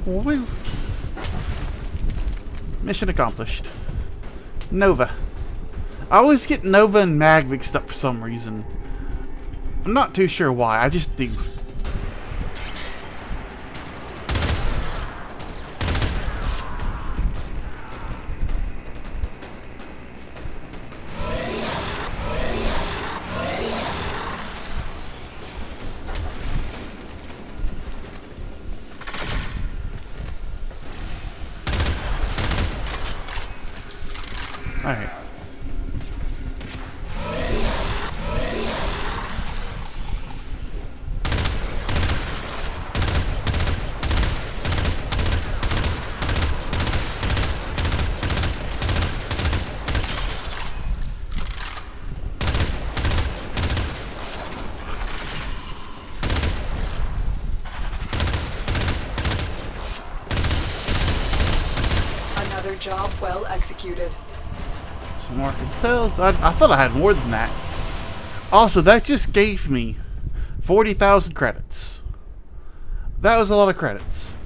Woo. Mission accomplished. Nova. I always get Nova and Mag mixed up for some reason. I'm not too sure why, I just do. Alright.
Another job well executed.
Some market sales. I thought I had more than that. Also, that just gave me 40,000 credits. That was a lot of credits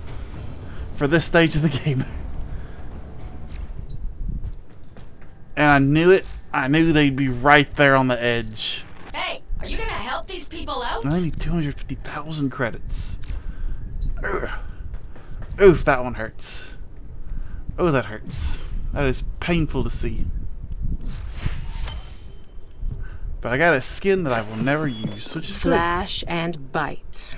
for this stage of the game. And I knew it. I knew they'd be right there on the edge.
Hey, are you gonna help these people out?
And I need 250,000 credits. Ugh. Oof, that one hurts. Oh, that hurts. That is painful to see. But I got a skin that I will never use, which is
Flash and bite.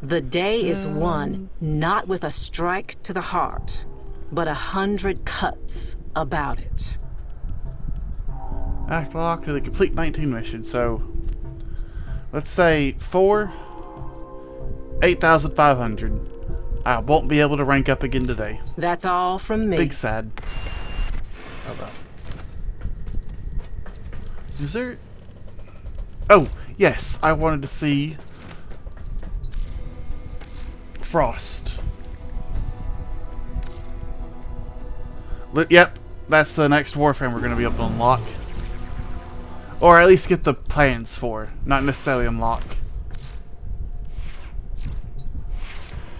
The day is won, not with a strike to the heart, but 100 cuts about it.
Act locked to the complete 19 mission, so let's say 4, 8,500. I won't be able to rank up again today.
That's all from me.
Big sad. Hold on. Is there... Oh, yes, I wanted to see Frost. Yep, that's the next Warframe we're going to be able to unlock. Or at least get the plans for, not necessarily unlock.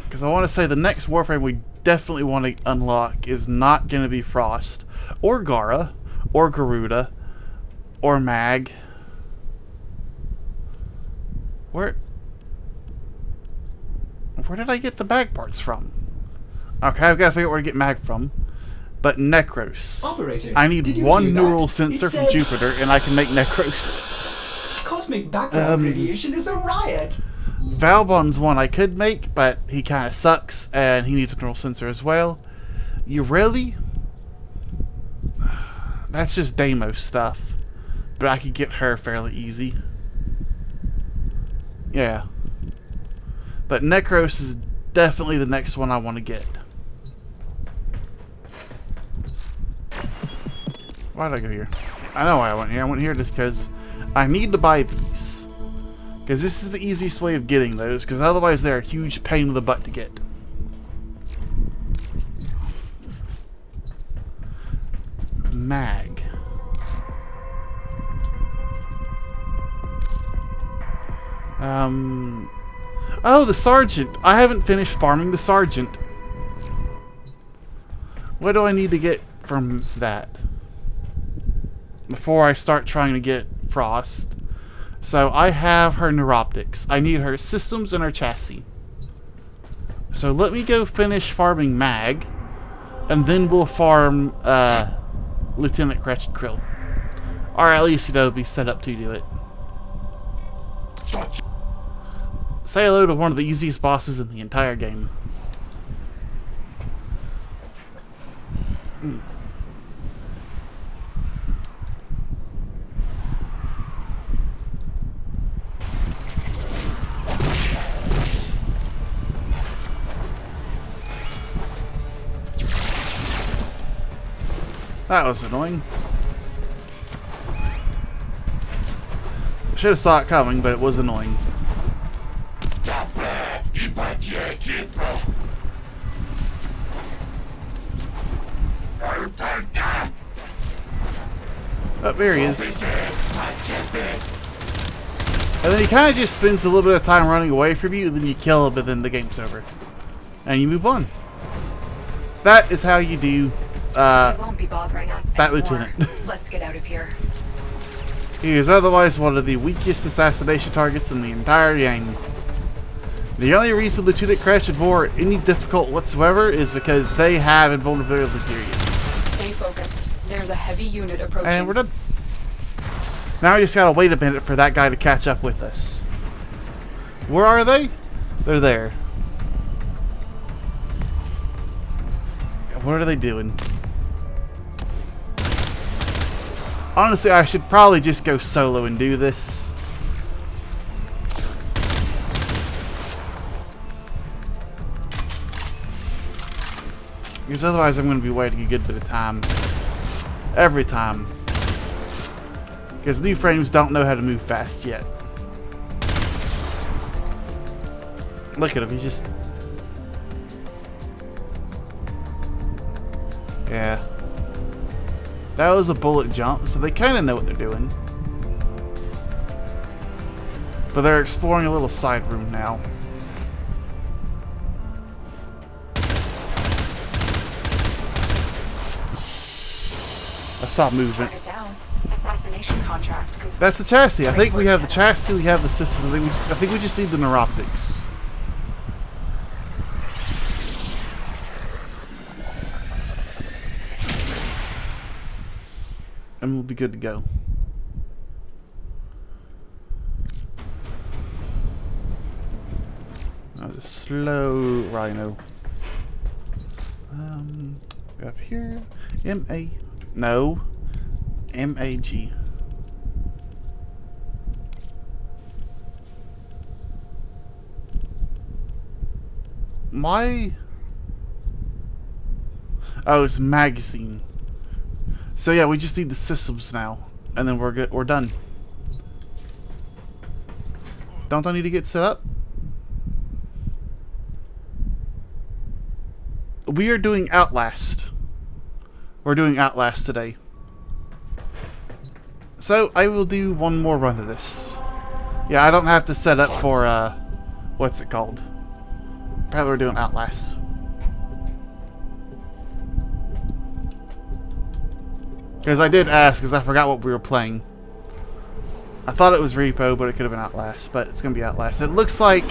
Because I want to say the next Warframe we definitely want to unlock is not going to be Frost, or Gara, or Garuda, or Mag. Where did I get the Mag parts from? Okay, I've got to figure out where to get Mag from. But Necros.
Operator,
I need
did you
one
hear that?
neural
It
sensor from
said-
Jupiter, and I can make Necros.
Cosmic background radiation is a riot.
Valbon's one I could make, but he kind of sucks, and he needs a neural sensor as well. You really? That's just Deimos stuff. But I could get her fairly easy. Yeah. But Necros is definitely the next one I want to get. Why did I go here? I know why I went here. I went here just because I need to buy these. Because this is the easiest way of getting those, because otherwise they're a huge pain in the butt to get. Mag. Oh, the Sergeant. I haven't finished farming the Sergeant. What do I need to get from that before I start trying to get Frost? So I have her neuroptics. I need her systems and her chassis. So let me go finish farming Mag, and then we'll farm Lieutenant Cratchit Krill. Or at least, you know, be set up to do it. Say hello to one of the easiest bosses in the entire game. That was annoying. Should have saw it coming, but it was annoying. Oh, there he is. And then he kind of just spends a little bit of time running away from you, and then you kill him, and then the game's over. And you move on. That is how you do
won't be bothering us
that
anymore.
lieutenant.
Let's get out of here.
He is otherwise one of the weakest assassination targets in the entire game. The only reason Lieutenant Crash and Boar are any difficult whatsoever is because they have invulnerability periods.
Stay focused. There's a heavy unit approaching.
And we're done. Now we just gotta wait a minute for that guy to catch up with us. Where are they? They're there. What are they doing? Honestly, I should probably just go solo and do this. Because otherwise I'm going to be waiting a good bit of time. Every time. Because new frames don't know how to move fast yet. Look at him, he's just... Yeah. That was a bullet jump, so they kind of know what they're doing. But they're exploring a little side room now. I saw movement.
Track it down. Assassination contract complete.
That's the chassis. I think we have the chassis, we have the systems. I think we just need the neuroptics. And we'll be good to go. That was a slow rhino. We have here No. MAG. My... Oh, it's magazine. So yeah, we just need the systems now, and then we're good. We're done. Don't I need to get set up? We are doing Outlast. We're doing Outlast today. So I will do one more run of this. Yeah, I don't have to set up for what's it called? Apparently we're doing Outlast. Because I did ask, because I forgot what we were playing. I thought it was Repo, but it could have been Outlast. But it's going to be Outlast. It looks like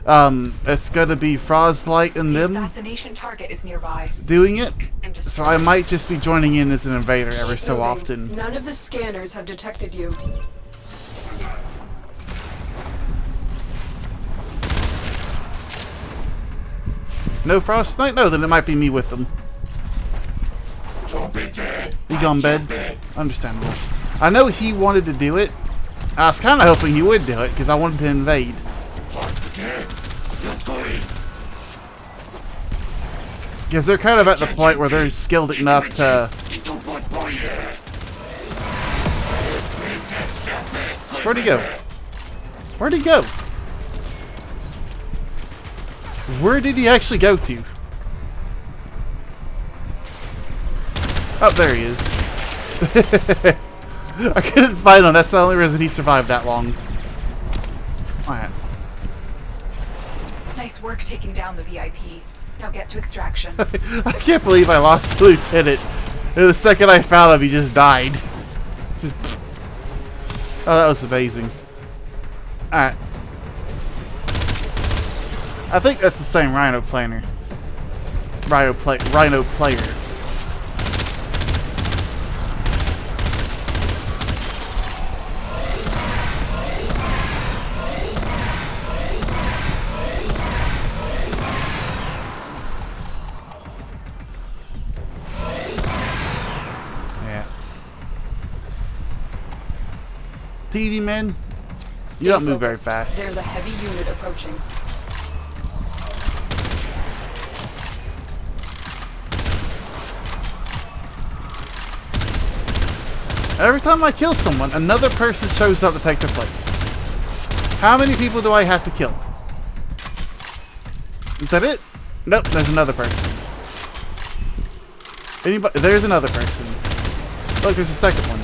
it's going to be Frostlight and them
assassination target is nearby.
doing it. So I might just be joining in as an invader every so often.
None of the scanners have detected you.
No Frostlight? No, then it might be me with them. He gone bed? Understandable. I know he wanted to do it. I was kind of hoping he would do it, because I wanted to invade. Because they're kind of at the point where they're skilled enough to... Where'd he go? Where'd he go? Where did he actually go to? Oh, there he is. I couldn't find him. That's the only reason he survived that long. Alright.
Nice work taking down the VIP. Now get to extraction.
I can't believe I lost the lieutenant. And the second I found him, he just died. Just... Oh, that was amazing. Alright. I think that's the same Rhino player. Rhino player. TV man, you don't move very fast.
There's a heavy unit approaching.
Every time I kill someone, another person shows up to take their place. How many people do I have to kill? Is that it? Nope, there's another person. Anybody? There's another person. Look, there's a second one.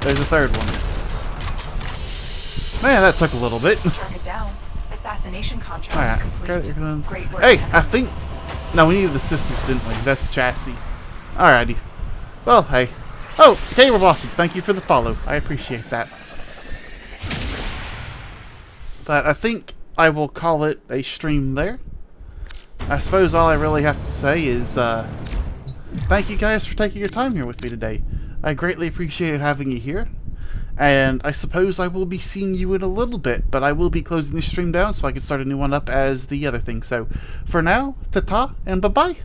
There's a third one. Man, that took a little bit.
Track it down. Assassination contract complete. Great work.
Hey, I think... No, we needed the systems, didn't we? That's the chassis. Alrighty. Well, hey. Oh, Gamer Awesome, thank you for the follow. I appreciate that. But I think I will call it a stream there. I suppose all I really have to say is, thank you guys for taking your time here with me today. I greatly appreciated having you here. And I suppose I will be seeing you in a little bit, but I will be closing the stream down so I can start a new one up as the other thing. So, for now, ta-ta and bye-bye.